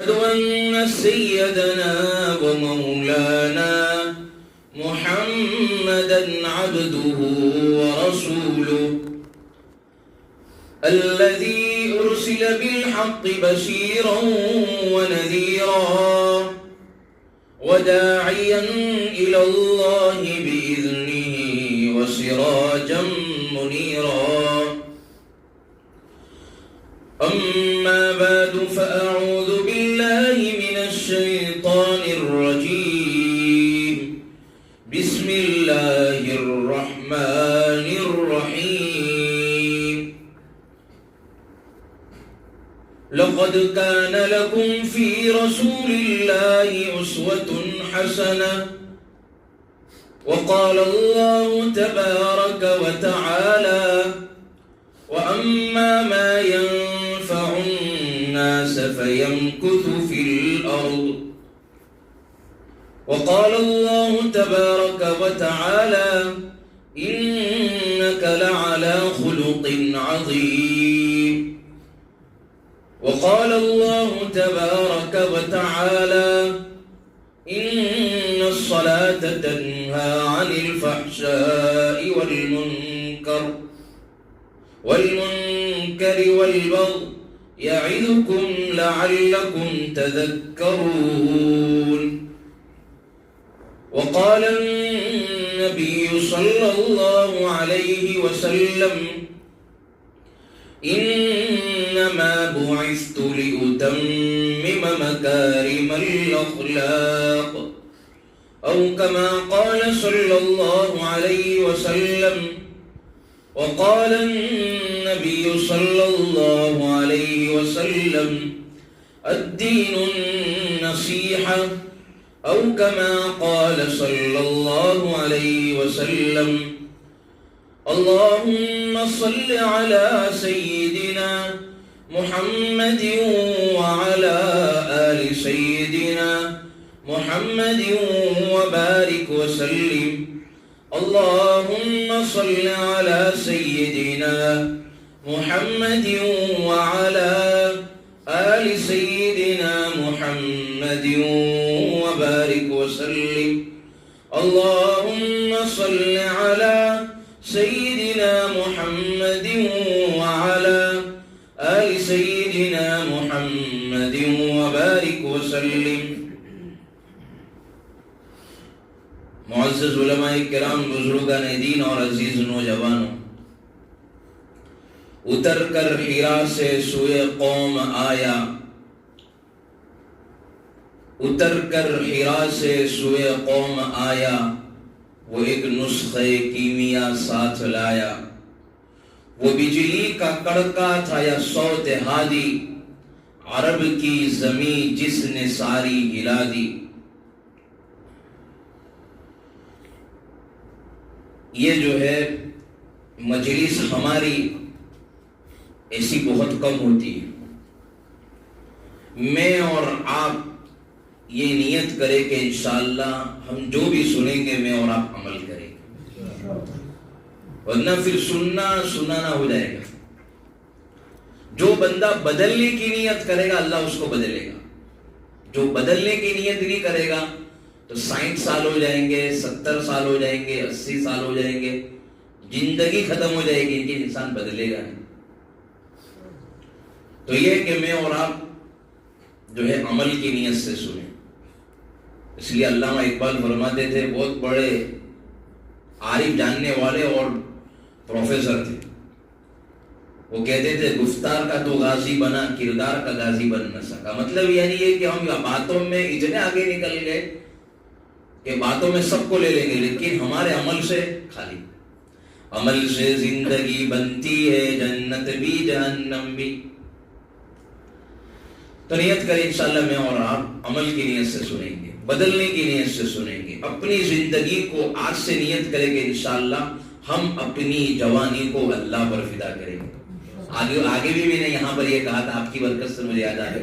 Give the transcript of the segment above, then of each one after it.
أن سيدنا ومولانا محمدا عبده ورسوله الذي أرسل بالحق بشيرا ونذيرا وداعيا إلى الله بإذنه وسراجا منيرا. أما بعد فأعوذ بالله من الشيطان الرجيم. بسم الله الرحمن الرحيم. لقد كان لكم في رسول الله أسوة حسنة. وقال الله تبارك وتعالى: وأما ما ينفع الناس فيمكث في الأرض. وقال الله تبارك وتعالى: إنك لعلى خلق عظيم. وقال الله تبارك وتعالى: إن الصلاة تنهى عن الفحشاء والمنكر والبغي يعظكم لعلكم تذكرون. وقال النبي صلى الله عليه وسلم: إنما بعثت لأتمم مكارم الأخلاق، أو كما قال صلى الله عليه وسلم. وقال النبي صلى الله عليه وسلم: الدين النصيحة، أو كما قال صلى الله عليه وسلم. اللهم صل على سيدنا محمد وعلى آل سيدنا محمد وبارك وسلم. اللهم صل على سيدنا محمد وعلى آل سيدنا محمد وبارك وسلم. اللهم صل على سيدنا محمد وعلى آل سيدنا محمد وبارك وسلم. معزز علماء کرام، بزرگان دین اور عزیز نوجوانوں، اتر کر حرا سے سوئے قوم آیا، اتر کر حرا سے سوئے قوم آیا، وہ ایک نسخہ کیمیا ساتھ لایا. وہ بجلی کا کڑکا تھا یا صوت ہادی، عرب کی زمین جس نے ساری ہلا دی. یہ جو ہے مجلس ہماری ایسی بہت کم ہوتی ہے. میں اور آپ یہ نیت کرے کہ انشاءاللہ ہم جو بھی سنیں گے میں اور آپ عمل کریں گے، ورنہ پھر سننا سنانا ہو جائے گا. جو بندہ بدلنے کی نیت کرے گا اللہ اس کو بدلے گا. جو بدلنے کی نیت نہیں کرے گا تو 60 سال ہو جائیں گے، 70 سال ہو جائیں گے، 80 سال ہو جائیں گے، زندگی ختم ہو جائے گی، ان کی انسان بدلے گا نہیں. تو یہ کہ میں اور آپ جو ہے عمل کی نیت سے سنیں. اس لیے علامہ اقبال فرماتے تھے، بہت بڑے عارف جاننے والے اور پروفیسر تھے. وہ کہتے تھے گفتار کا تو غازی بنا، کردار کا غازی بن نہ سکا. مطلب یعنی یہ کہ ہم باتوں میں اتنے آگے نکل گئے کہ باتوں میں سب کو لے لیں گے لیکن ہمارے عمل سے خالی. عمل سے زندگی بنتی ہے، جنت بھی جہنم بھی. تو نیت کریں انشاءاللہ میں اور آپ عمل کی نیت سے سنیں گے، بدلنے کی نیت سے سنیں گے. اپنی زندگی کو آج سے نیت کریں گے انشاءاللہ ہم اپنی جوانی کو اللہ پر فدا کریں گے. آگے بھی میں نے یہاں پر یہ کہا تھا، آپ کی برکت سے مجھے یاد آ رہا ہے،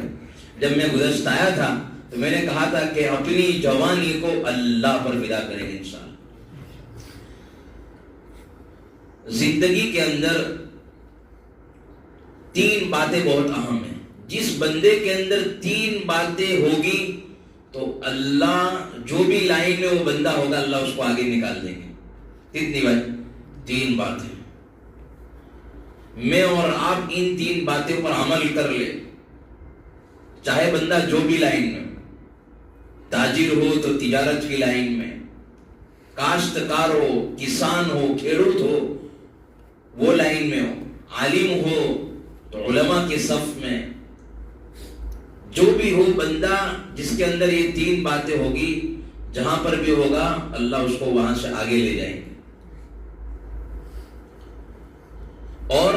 جب میں گزشتہ آیا تھا تو میں نے کہا تھا کہ اپنی جوانی کو اللہ پر فدا کریں گے انشاءاللہ. زندگی کے اندر تین باتیں بہت اہم ہیں. جس بندے کے اندر 3 باتیں ہوگی تو اللہ جو بھی لائن میں وہ بندہ ہوگا اللہ اس کو آگے نکال دیں گے. کتنی بات؟ 3 باتیں. میں اور آپ ان 3 باتوں پر عمل کر لے، چاہے بندہ جو بھی لائن میں، تاجر ہو تو تجارت کی لائن میں، کاشتکار ہو، کسان ہو، کھیڑوت ہو وہ لائن میں ہو، عالم ہو تو علماء کے صف میں، جو بھی ہو بندہ جس کے اندر یہ 3 باتیں ہوگی، جہاں پر بھی ہوگا اللہ اس کو وہاں سے آگے لے جائیں گے. اور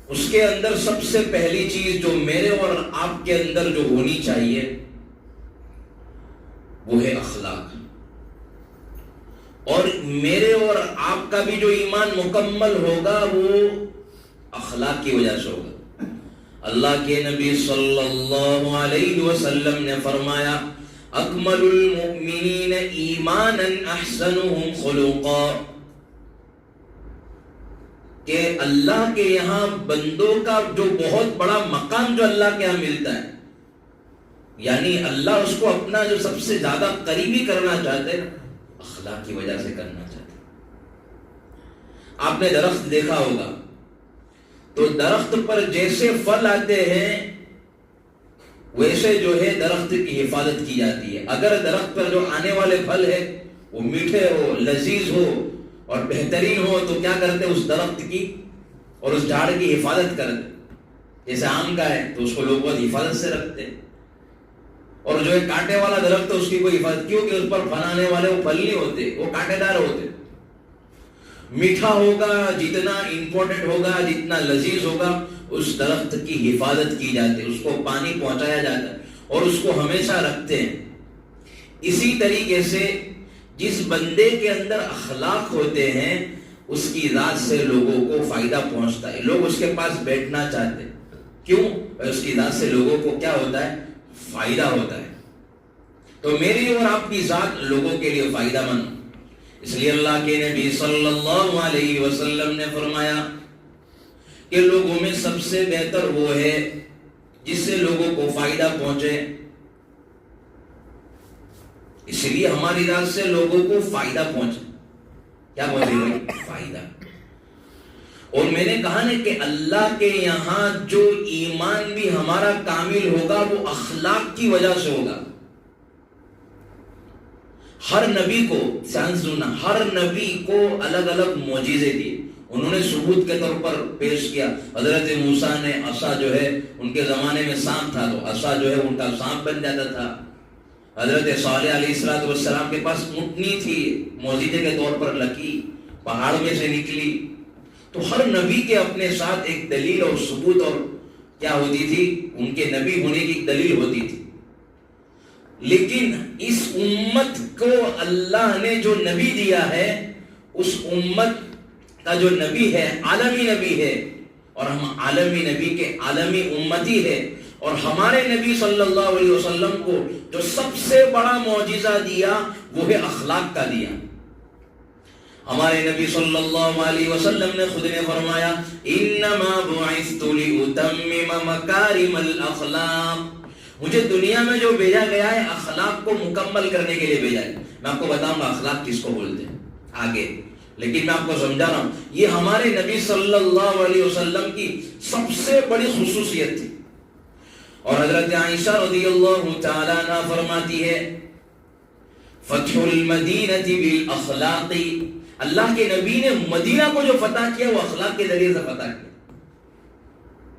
اس کے اندر سب سے پہلی چیز جو میرے اور آپ کے اندر جو ہونی چاہیے وہ ہے اخلاق. اور میرے اور آپ کا بھی جو ایمان مکمل ہوگا وہ اخلاق کی وجہ سے ہوگا. اللہ کے نبی صلی اللہ علیہ وسلم نے فرمایا اکمل المؤمنین ایمانا احسنهم خلقا، کہ اللہ کے یہاں بندوں کا جو بہت بڑا مقام جو اللہ کے یہاں ملتا ہے، یعنی اللہ اس کو اپنا جو سب سے زیادہ قریبی کرنا چاہتے ہیں اخلاق کی وجہ سے کرنا چاہتے ہیں. آپ نے درخت دیکھا ہوگا تو درخت پر جیسے پھل آتے ہیں ویسے جو ہے درخت کی حفاظت کی جاتی ہے. اگر درخت پر جو آنے والے پھل ہے وہ میٹھے ہو، لذیذ ہو اور بہترین ہو تو کیا کرتے اس درخت کی اور اس جھاڑ کی حفاظت کرتے. جیسے آم کا ہے تو اس کو لوگ بہت حفاظت سے رکھتے ہیں، اور جو ہے کانٹے والا درخت ہے اس کی کوئی حفاظت، کیونکہ اس پر پھل آنے والے وہ پھل نہیں ہوتے، وہ کانٹے دار ہوتے. میٹھا ہوگا جتنا امپورٹنٹ ہوگا، جتنا لذیذ ہوگا، اس درخت کی حفاظت کی جاتی ہے، اس کو پانی پہنچایا جاتا ہے اور اس کو ہمیشہ رکھتے ہیں. اسی طریقے سے جس بندے کے اندر اخلاق ہوتے ہیں اس کی ذات سے لوگوں کو فائدہ پہنچتا ہے، لوگ اس کے پاس بیٹھنا چاہتے ہیں. کیوں؟ اس کی ذات سے لوگوں کو کیا ہوتا ہے؟ فائدہ ہوتا ہے. تو میری اور آپ کی ذات لوگوں کے لیے فائدہ مند. اس لیے اللہ کے نبی صلی اللہ علیہ وسلم نے فرمایا کہ لوگوں میں سب سے بہتر وہ ہے جس سے لوگوں کو فائدہ پہنچے. اس لیے ہماری ذات سے لوگوں کو فائدہ پہنچے. کیا بولے؟ فائدہ. اور میں نے کہا نا کہ اللہ کے یہاں جو ایمان بھی ہمارا کامل ہوگا وہ اخلاق کی وجہ سے ہوگا. ہر نبی کو سننا، ہر نبی کو الگ الگ معجزے دیے، انہوں نے ثبوت کے طور پر پیش کیا. حضرت موسیٰ نے عصا جو ہے، ان کے زمانے میں سانپ تھا تو عصا جو ہے ان کا سانپ بن جاتا تھا. حضرت صالح علیہ السلام کے پاس اونٹنی تھی، معجزے کے طور پر لکی، پہاڑ میں سے نکلی. تو ہر نبی کے اپنے ساتھ ایک دلیل اور ثبوت اور کیا ہوتی تھی، ان کے نبی ہونے کی دلیل ہوتی تھی. لیکن اس امت کو اللہ نے جو نبی دیا ہے، اس امت کا جو نبی ہے عالمی نبی ہے، اور ہم عالمی نبی کے عالمی امتی ہے. اور ہمارے نبی صلی اللہ علیہ وسلم کو جو سب سے بڑا معجزہ دیا وہ ہے اخلاق کا دیا. ہمارے نبی صلی اللہ علیہ وسلم نے خود نے فرمایا انما بعثت لاتمم مکارم الاخلاق، مجھے دنیا میں جو بھیجا گیا ہے اخلاق کو مکمل کرنے کے لیے بھیجا ہے. میں آپ کو بتاؤں گا اخلاق کس کو بولتے ہیں آگے، لیکن میں آپ کو سمجھا رہا ہوں یہ ہمارے نبی صلی اللہ علیہ وسلم کی سب سے بڑی خصوصیت تھی. اور حضرت عائشہ رضی اللہ تعالیٰ عنہ فرماتی ہے فتح المدینہ بالاخلاق، اللہ کے نبی نے مدینہ کو جو فتح کیا وہ اخلاق کے ذریعے سے فتح کیا.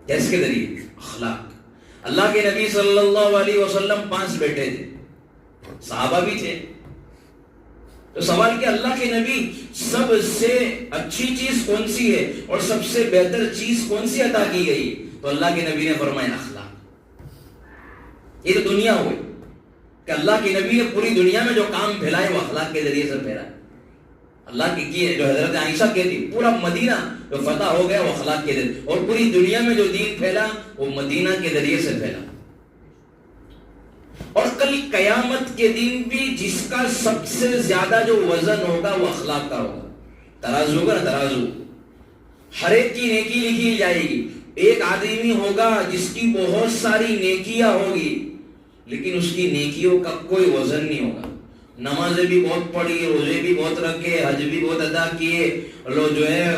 کیس کے ذریعے؟ اخلاق. اللہ کے نبی صلی اللہ علیہ وسلم 5 بیٹے تھے، صحابہ بھی تھے. تو سوال کیا اللہ کے نبی سب سے اچھی چیز کون سی ہے اور سب سے بہتر چیز کون سی عطا کی گئی؟ تو اللہ کے نبی نے فرمایا اخلاق. یہ تو دنیا ہوئی کہ اللہ کے نبی نے پوری دنیا میں جو کام پھیلائے وہ اخلاق کے ذریعے سے پھیلا. اللہ کی کیے جو حضرت عائشہ کہتی پورا مدینہ جو فتح ہو گیا وہ اخلاق کے ذریعے، اور پوری دنیا میں جو دین پھیلا وہ مدینہ کے ذریعے سے پھیلا. اور کل قیامت کے دن بھی جس کا سب سے زیادہ جو وزن ہوگا وہ اخلاق کا ہوگا. ترازو ہوگا نا، ترازو، ہر ایک کی نیکی لکھی جائے گی. ایک آدمی ہوگا جس کی بہت ساری نیکیاں ہوگی لیکن اس کی نیکیوں کا کوئی وزن نہیں ہوگا. نمازیں بھی بہت پڑھی, روزے بھی بہت رکھے, حج بھی بہت ادا کیے, جو ہے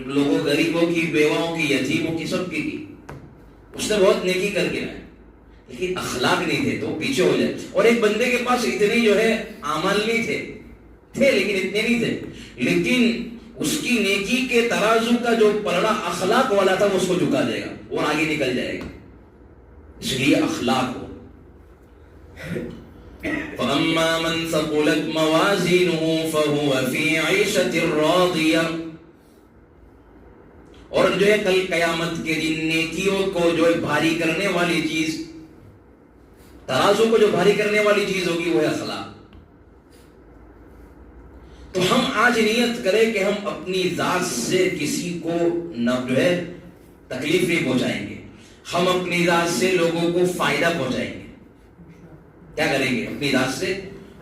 لوگوں غریبوں کی, بیواؤں کی, یتیموں کی, سب کی کی, اس نے بہت نیکی کر کے آئے, لیکن اخلاق نہیں تھے تو وہ پیچھے ہو جائے. اور ایک بندے کے پاس اتنی جو ہے اعمال نہیں تھے لیکن اتنے نہیں تھے, لیکن اس کی نیکی کے ترازو کا جو پلڑا اخلاق والا تھا وہ اس کو جھکا جائے گا اور آگے نکل جائے گا. اس لیے اخلاق ہو. فَأَمَّا مَنْ ثَقُلَتْ مَوَازِينُهُ فَهُوَ فِي عِيشَةٍ رَاضِيَةٍ. اور جو ہے کل قیامت کے دن نیکیوں کو جو ہے بھاری کرنے والی چیز, ترازو کو جو بھاری کرنے والی چیز ہوگی وہ ہے اخلاق. تو ہم آج نیت کریں کہ ہم اپنی ذات سے کسی کو نہ جو ہے تکلیف نہیں پہنچائیں گے, ہم اپنی ذات سے لوگوں کو فائدہ پہنچائیں گے. کیا کریں گے اپنی ذات سے؟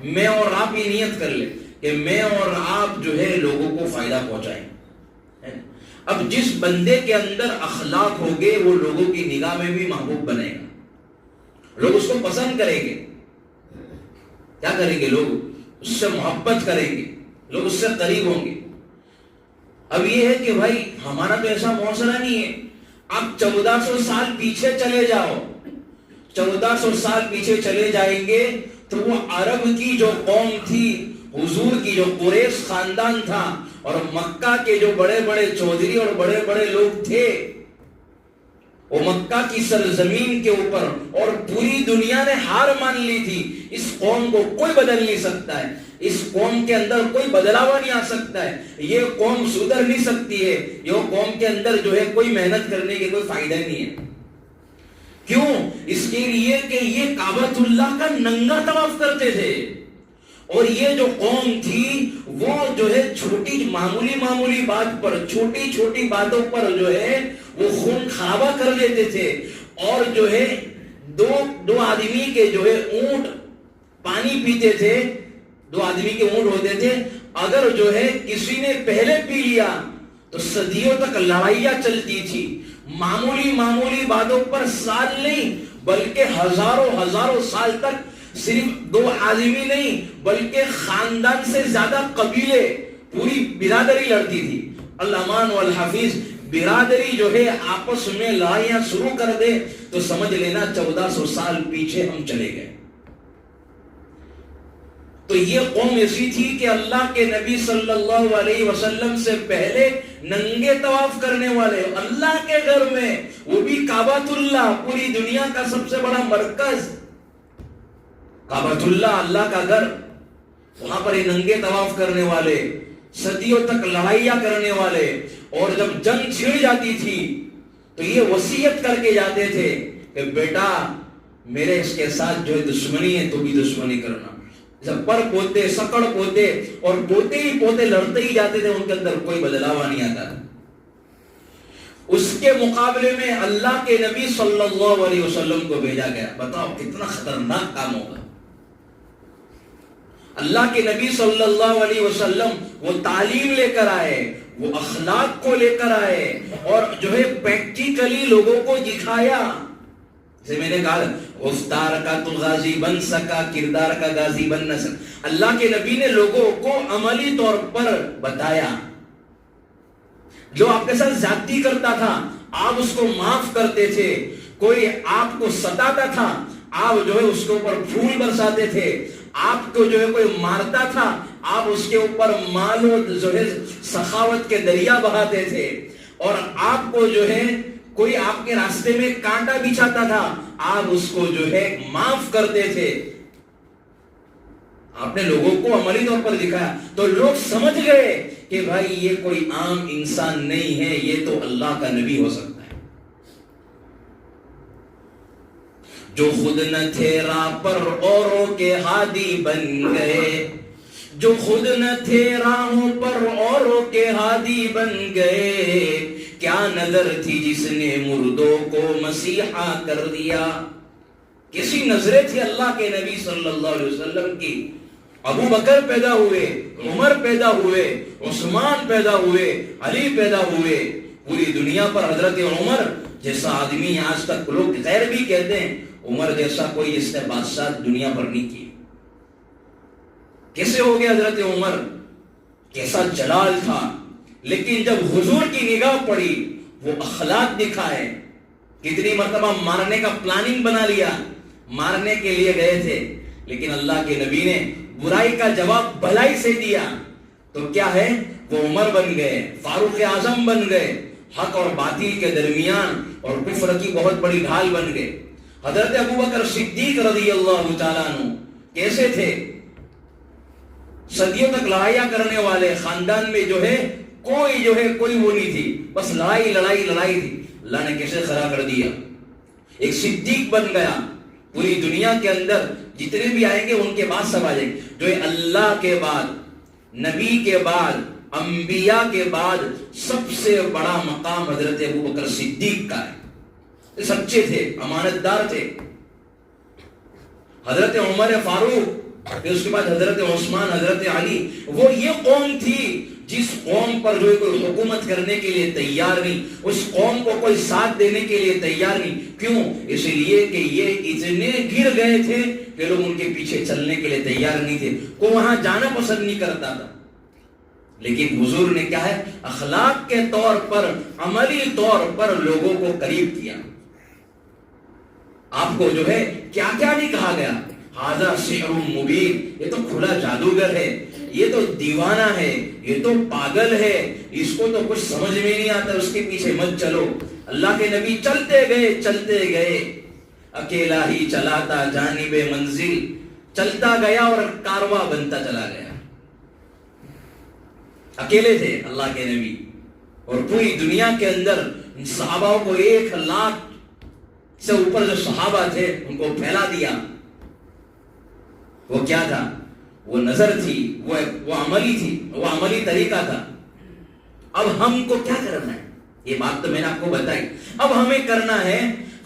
میں اور آپ یہ نیت کر لیں کہ میں اور آپ جو ہے لوگوں کو فائدہ پہنچائیں. اب جس بندے کے اندر اخلاق ہوگے وہ لوگوں کی نگاہ میں بھی محبوب بنے گا, لوگ اس کو پسند کریں گے. کیا کریں گے؟ لوگ اس سے محبت کریں گے, لوگ اس سے قریب ہوں گے. اب یہ ہے کہ بھائی ہمارا تو ایسا معاشرہ نہیں ہے. آپ 1400 سال پیچھے چلے جاؤ, 1400 سال پیچھے چلے جائیں گے تو وہ عرب کی جو قوم تھی, حضور کی جو قریش خاندان تھا, اور مکہ کے جو بڑے بڑے چودھری اور بڑے بڑے لوگ تھے, وہ مکہ کی سرزمین کے اوپر اور پوری دنیا نے ہار مان لی تھی. اس قوم کو کوئی بدل نہیں سکتا ہے, اس قوم کے اندر کوئی بدلاوا نہیں آ سکتا ہے, یہ قوم سدھر نہیں سکتی ہے, یہ قوم کے اندر جو ہے کوئی محنت کرنے کے کوئی فائدہ نہیں ہے. کیوں؟ اس کے لیے کہ یہ کعبۃ اللہ کا ننگا طواف کرتے تھے, اور یہ جو قوم تھی وہ جو ہے چھوٹی معمولی بات پر, چھوٹی چھوٹی باتوں پر جو ہے وہ خون خرابہ کر لیتے تھے. اور جو ہے دو آدمی کے جو ہے اونٹ پانی پیتے تھے, 2 آدمی کے اونٹ ہوتے تھے, اگر جو ہے کسی نے پہلے پی لیا تو صدیوں تک لڑائیاں چلتی تھی. معمولی باتوں پر سال نہیں بلکہ ہزاروں سال تک صرف 2 آدمی نہیں بلکہ خاندان سے زیادہ قبیلے, پوری برادری لڑتی تھی. الامان والحفیظ برادری جو ہے آپس میں لڑائیاں شروع کر دے تو سمجھ لینا 1400 سال پیچھے ہم چلے گئے. تو یہ قوم ایسی تھی کہ اللہ کے نبی صلی اللہ علیہ وسلم سے پہلے ننگے طواف کرنے والے, اللہ کے گھر میں, وہ بھی کعبۃ اللہ, پوری دنیا کا سب سے بڑا مرکز کعبۃ اللہ, اللہ کا گھر, وہاں پر ننگے طواف کرنے والے, صدیوں تک لڑائیاں کرنے والے. اور جب جنگ چھڑ جاتی تھی تو یہ وصیت کر کے جاتے تھے کہ بیٹا میرے اس کے ساتھ جو ہے دشمنی ہے تو بھی دشمنی کرنا. جب پر پوتے سکڑ پوتے اور پوتے ہی پوتے لڑتے ہی جاتے تھے, ان کے اندر کوئی بدلاوا نہیں آتا تھا. اس کے مقابلے میں اللہ کے نبی صلی اللہ علیہ وسلم کو بھیجا گیا. بتاؤ کتنا خطرناک کام ہوگا. اللہ کے نبی صلی اللہ علیہ وسلم وہ تعلیم لے کر آئے, وہ اخلاق کو لے کر آئے, اور جو ہے پریکٹیکلی لوگوں کو دکھایا. جیسے میں نے کہا گفتار کا تو غازی بن سکا, کردار کا غازی بن نہ سکا. اللہ کے نبی نے لوگوں کو عملی طور پر بتایا. جو آپ کے ساتھ زیادتی کرتا تھا آپ اس کو معاف کرتے تھے, کوئی آپ کو ستاتا تھا آپ جو ہے اس کے اوپر پھول برساتے تھے, آپ کو جو ہے کوئی مارتا تھا آپ اس کے اوپر مال و جو ہے سخاوت کے دریا بہاتے تھے, اور آپ کو جو ہے کوئی آپ کے راستے میں کانٹا بچھاتا تھا آپ اس کو جو ہے معاف کرتے تھے. آپ نے لوگوں کو عملی طور پر دکھایا تو لوگ سمجھ گئے کہ بھائی یہ کوئی عام انسان نہیں ہے, یہ تو اللہ کا نبی ہو سکتا ہے. جو خود نہ تھے راہ پر اوروں کے ہادی بن گئے, جو خود نہ تھے راہوں پر اوروں کے ہادی بن گئے, کیا نظر تھی جس نے مردوں کو مسیحا کر دیا. کیسی نظریں تھی اللہ کے نبی صلی اللہ علیہ وسلم کی. ابو بکر پیدا ہوئے, عمر پیدا ہوئے, عثمان پیدا ہوئے, علی پیدا ہوئے, پوری دنیا پر حضرت عمر جیسا آدمی آج تک لوگ غیر بھی کہتے ہیں عمر جیسا کوئی جس نے بادشاہ دنیا پر نہیں کی. کیسے ہو گیا حضرت عمر؟ کیسا جلال تھا. لیکن جب حضور کی نگاہ پڑی وہ اخلاق دکھائے. کتنی مرتبہ مارنے کا پلاننگ بنا لیا, مارنے کے لیے گئے تھے, لیکن اللہ کے نبی نے برائی کا جواب بھلائی سے دیا. تو کیا ہے, وہ عمر بن گئے, فاروق اعظم بن گئے, حق اور باطل کے درمیان اور کفر کی بہت بڑی ڈھال بن گئے. حضرت ابوبکر صدیق رضی اللہ تعالیٰ عنہ کیسے تھے؟ صدیوں تک لڑائیاں کرنے والے, خاندان میں جو ہے کوئی وہ نہیں تھی, بس لڑائی لڑائی لڑائی تھی. اللہ نے کیسے کھڑا کر دیا, ایک صدیق بن گیا. پوری دنیا کے اندر جتنے بھی آئیں گے ان کے بعد سب آ جائیں گے. جو اللہ کے بعد, نبی کے بعد, انبیاء کے بعد سب سے بڑا مقام حضرت ابوبکر صدیق کا ہے. سچے تھے, امانت دار تھے. حضرت عمر فاروق, پھر اس کے بعد حضرت عثمان, حضرت علی. وہ یہ قوم تھی جس قوم پر جو کوئی حکومت کرنے کے لیے تیار نہیں, اس قوم کو کوئی ساتھ دینے کے لیے تیار نہیں. کیوں؟ اس لیے کہ یہ اتنے گر گئے تھے کہ لوگ ان کے پیچھے چلنے کے لیے تیار نہیں تھے, کوئی وہاں جانا پسند نہیں کرتا تھا. لیکن حضور نے کیا ہے, اخلاق کے طور پر, عملی طور پر لوگوں کو قریب کیا. آپ کو جو ہے کیا کیا نہیں کہا گیا, ھذا سحر مبین, یہ تو کھلا جادوگر ہے, یہ تو دیوانہ ہے, یہ تو پاگل ہے, اس کو تو کچھ سمجھ میں نہیں آتا, اس کے پیچھے مت چلو. اللہ کے نبی چلتے گئے, اکیلا ہی چلاتا جانب منزل, چلتا گیا اور کارواں بنتا چلا گیا. اکیلے تھے اللہ کے نبی, اور پوری دنیا کے اندر صحابہ کو 1 لاکھ سے اوپر جو صحابہ تھے ان کو پھیلا دیا. وہ کیا تھا؟ وہ نظر تھی, وہ عملی تھی, وہ عملی طریقہ تھا. اب ہم کو کیا کرنا ہے؟ یہ بات تو میں نے آپ کو بتائی. اب ہمیں کرنا ہے,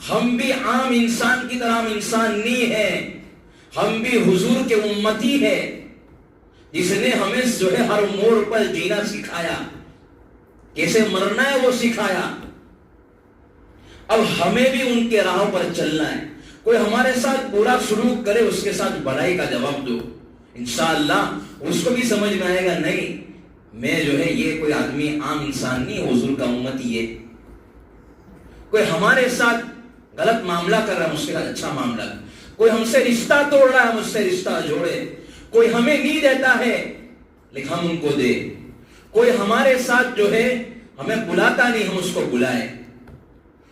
ہم بھی عام انسان کی طرح, ہم انسان نہیں ہے, ہم بھی حضور کے امتی ہے, جس نے ہمیں جو ہے ہر موڑ پر جینا سکھایا, کیسے مرنا ہے وہ سکھایا. اب ہمیں بھی ان کے راہوں پر چلنا ہے. کوئی ہمارے ساتھ برا سلوک کرے, اس کے ساتھ بھلائی کا جواب دو. انشاءاللہ اس کو بھی سمجھ میں آئے گا, نہیں میں جو ہے یہ کوئی آدمی عام انسان نہیں, حضور کا امتی ہے. کوئی ہمارے ساتھ غلط معاملہ کر رہا ہے, اس کے ساتھ اچھا معاملہ. کوئی ہم سے رشتہ توڑ رہا ہے, مجھ سے رشتہ جوڑے. کوئی ہمیں نہیں دیتا ہے لیکن ہم ان کو دے. کوئی ہمارے ساتھ جو ہے ہمیں بلاتا نہیں, ہم اس کو بلائے.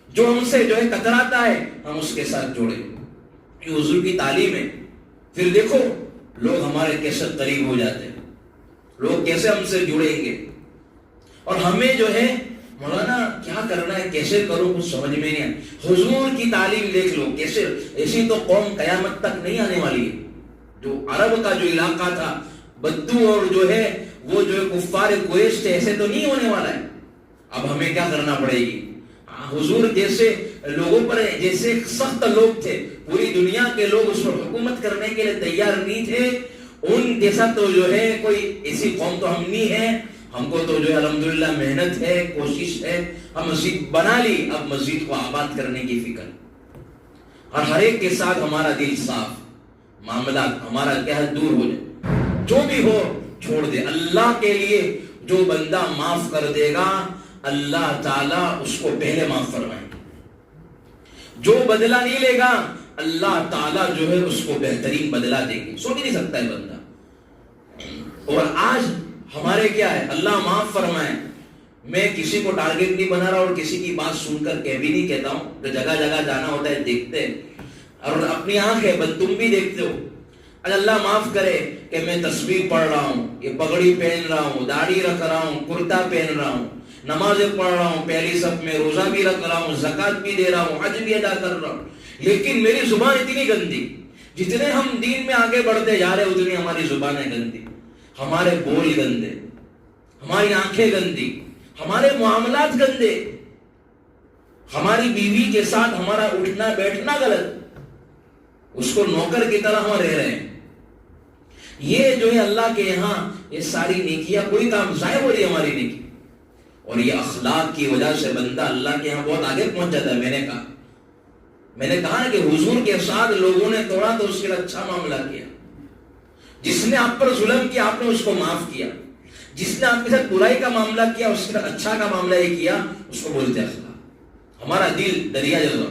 جو ہم سے جو ہے کتراتا ہے, ہم اس کے ساتھ جوڑے. یہ حضور کی تعلیم ہے. پھر دیکھو لوگ ہمارے کیسے قریب ہو جاتے ہیں, لوگ کیسے ہم سے جڑیں گے. اور ہمیں جو ہے مولانا کیا کرنا ہے, کیسے کروں, کچھ سمجھ میں نہیں آئے. حضور کی تعلیم دیکھ لو کیسے. ایسی تو قوم قیامت تک نہیں آنے والی ہے. جو عرب کا جو علاقہ تھا, بدو اور جو ہے وہ جو ہے کفار قریش تھے, ایسے تو نہیں ہونے والا ہے. اب ہمیں کیا کرنا پڑے گی؟ حضور جیسے لوگوں پر, جیسے سخت لوگ تھے, پوری دنیا کے لوگ اس پر حکومت کرنے کے لیے تیار نہیں تھے, ان جیسا تو جو ہے کوئی ایسی قوم تو ہم نہیں ہے. ہم کو تو جو ہے الحمدللہ محنت ہے, کوشش ہے, ہم مسجد بنا لی, اب مسجد کو آباد کرنے کی فکر. اور ہر ایک کے ساتھ ہمارا دل صاف, معاملات ہمارا کیا ہے دور ہو جائے. جو بھی ہو چھوڑ دے. اللہ کے لیے جو بندہ معاف کر دے گا, اللہ تعالیٰ اس کو پہلے معاف فرمائے. جو بدلہ نہیں لے گا, اللہ تعالیٰ جو ہے اس کو بہترین بدلہ دے گی. سوچ نہیں سکتا ہے بندہ. اور آج ہمارے کیا ہے, اللہ معاف فرمائے, میں کسی کو ٹارگٹ نہیں بنا رہا اور کسی کی بات سن کر کہہ بھی نہیں کہتا ہوں. تو جگہ جگہ جانا ہوتا ہے, دیکھتے ہیں, اور اپنی آنکھ ہے بس, تم بھی دیکھتے ہو. اللہ معاف کرے کہ میں تسبیح پڑھ رہا ہوں, یہ پگڑی پہن رہا ہوں, داڑھی رکھ رہا ہوں, کرتا پہن رہا ہوں, نمازیں پڑھ رہا ہوں پہلی صف میں, روزہ بھی رکھ رہا ہوں, زکات بھی دے رہا ہوں, حج بھی ادا کر رہا ہوں, لیکن میری زبان اتنی گندی. جتنے ہم دین میں آگے بڑھتے جا رہے اتنی ہماری زبانیں گندی, ہمارے بول گندے, ہماری آنکھیں گندی, ہمارے معاملات گندے, ہماری بیوی کے ساتھ ہمارا اٹھنا بیٹھنا غلط, اس کو نوکر کی طرح ہم رہ رہے ہیں. یہ جو ہے اللہ کے یہاں یہ ساری نیکیاں, کوئی کام ضائع ہو رہی ہے ہماری نیکی. اور یہ اخلاق کی وجہ سے بندہ اللہ کے یہاں بہت آگے پہنچ جاتا ہے. میں نے کہا نا کہ حضور کے ساتھ لوگوں نے توڑا تو اس کے لیے اچھا معاملہ کیا. جس نے آپ پر ظلم کیا آپ نے اس کو معاف کیا. جس نے آپ کے ساتھ برائی کا معاملہ کیا اس کے ساتھ اچھا کا معاملہ یہ کیا, اس کو بولتے ہیں اخلاق. ہمارا دل دریا جیسا.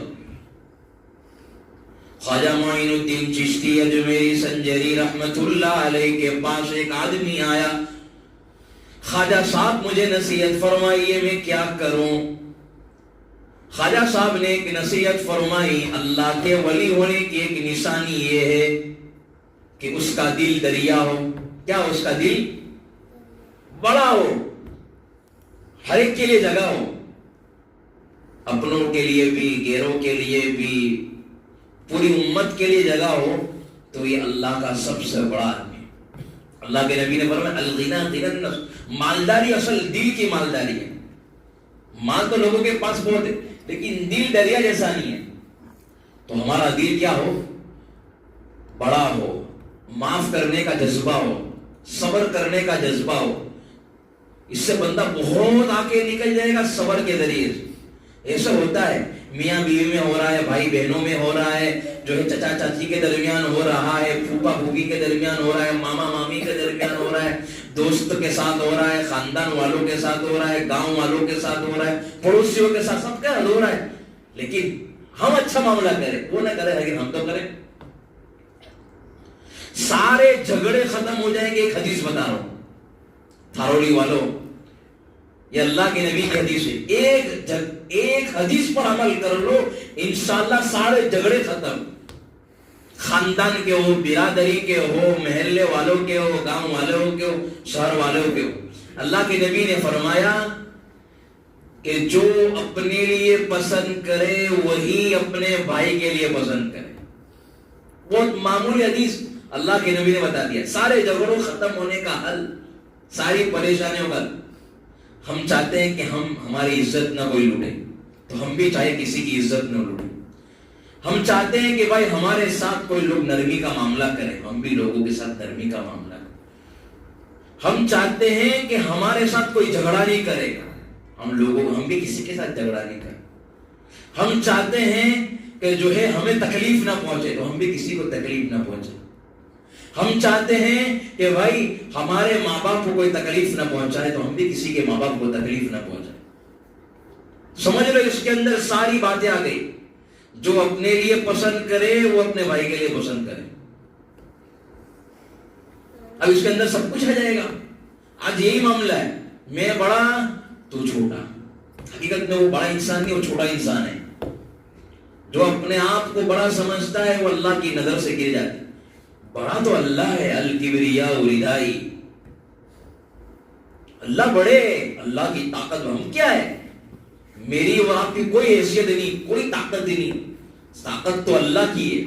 خواجہ معین الدین چشتی اجمیری سنجری رحمت اللہ علیہ کے پاس ایک آدمی آیا. خواجہ صاحب مجھے نصیحت فرمائیے میں کیا کروں. خواجہ صاحب نے ایک نصیحت فرمائی, اللہ کے ولی ہونے کی ایک نشانی یہ ہے کہ اس کا دل دریا ہو. کیا اس کا دل بڑا ہو, ہر ایک کے لیے جگہ ہو, اپنوں کے لیے بھی غیروں کے لیے بھی پوری امت کے لیے جگہ ہو, تو یہ اللہ کا سب سے بڑا آدمی. اللہ کے نبی نے فرمایا الغنا غنى النفس, مالداری اصل دل کی مالداری ہے. مال تو لوگوں کے پاس بہت ہے لیکن دل دریا جیسا نہیں ہے. تو ہمارا دل کیا ہو, بڑا ہو, معاف کرنے کا جذبہ ہو, صبر کرنے کا جذبہ ہو. اس سے بندہ بہت آگے نکل جائے گا صبر کے ذریعے. ایسا ہوتا ہے میاں بیوی میں ہو رہا ہے, بھائی بہنوں میں ہو رہا ہے, جو ہے چچا چاچی کے درمیان ہو رہا ہے, پھوپھا پھوپھی کے درمیان ہو رہا ہے, ماما مامی کے درمیان ہو رہا ہے, دوست کے ساتھ ہو رہا ہے, خاندان والوں کے ساتھ ہو رہا ہے, گاؤں والوں کے ساتھ ہو رہا ہے, پڑوسیوں کے ساتھ, سب کا ہو رہا ہے. لیکن ہم اچھا معاملہ کریں, وہ نہ کریں لیکن ہم تو کریں. سارے جھگڑے ختم ہو جائیں گے. ایک حدیث بتا رہا ہوں تھارولی والوں, یہ اللہ کے نبی کی حدیث ہے. ایک حدیث پر عمل کر لو انشاءاللہ سارے جھگڑے ختم. خاندان کے ہو, برادری کے ہو, محلے والوں کے ہو, گاؤں والوں کے ہو, شہر والوں کے ہو. اللہ کے نبی نے فرمایا کہ جو اپنے لیے پسند کرے وہی اپنے بھائی کے لیے پسند کرے. بہت معمولی حدیث اللہ کے نبی نے بتا دیا. سارے جھگڑوں ختم ہونے کا حل, ساری پریشانیوں کا. ہم چاہتے ہیں کہ ہماری عزت نہ کوئی لوٹے, تو ہم بھی چاہے کسی کی عزت نہ لوٹے. ہم چاہتے ہیں کہ بھائی ہمارے ساتھ کوئی لوگ نرمی کا معاملہ کریں, ہم بھی لوگوں کے ساتھ نرمی کا معاملہ کریں. ہم چاہتے ہیں کہ ہمارے ساتھ کوئی جھگڑا نہیں کرے گا, ہم بھی کسی کے ساتھ جھگڑا نہیں کریں. ہم چاہتے ہیں کہ جو ہے ہمیں تکلیف نہ پہنچے, تو ہم بھی کسی کو تکلیف نہ پہنچے. ہم چاہتے ہیں کہ بھائی ہمارے ماں باپ کو کوئی تکلیف نہ پہنچائے, تو ہم بھی کسی کے ماں باپ کو تکلیف نہ پہنچائے. سمجھ لو اس کے اندر ساری باتیں آ گئی. جو اپنے لیے پسند کرے وہ اپنے بھائی کے لیے پسند کرے. اب اس کے اندر سب کچھ آ جائے گا. آج یہی معاملہ ہے, میں بڑا تو چھوٹا. حقیقت میں وہ بڑا انسان نہیں, وہ چھوٹا انسان ہے. جو اپنے آپ کو بڑا سمجھتا ہے وہ اللہ کی نظر سے گر جاتا ہے. بڑا تو اللہ ہے, الکبریاء ردائی. اللہ بڑے, اللہ کی طاقت. ہم کیا ہے, میری اور آپ کی کوئی حیثیت نہیں, کوئی طاقت نہیں. طاقت تو اللہ کی ہے.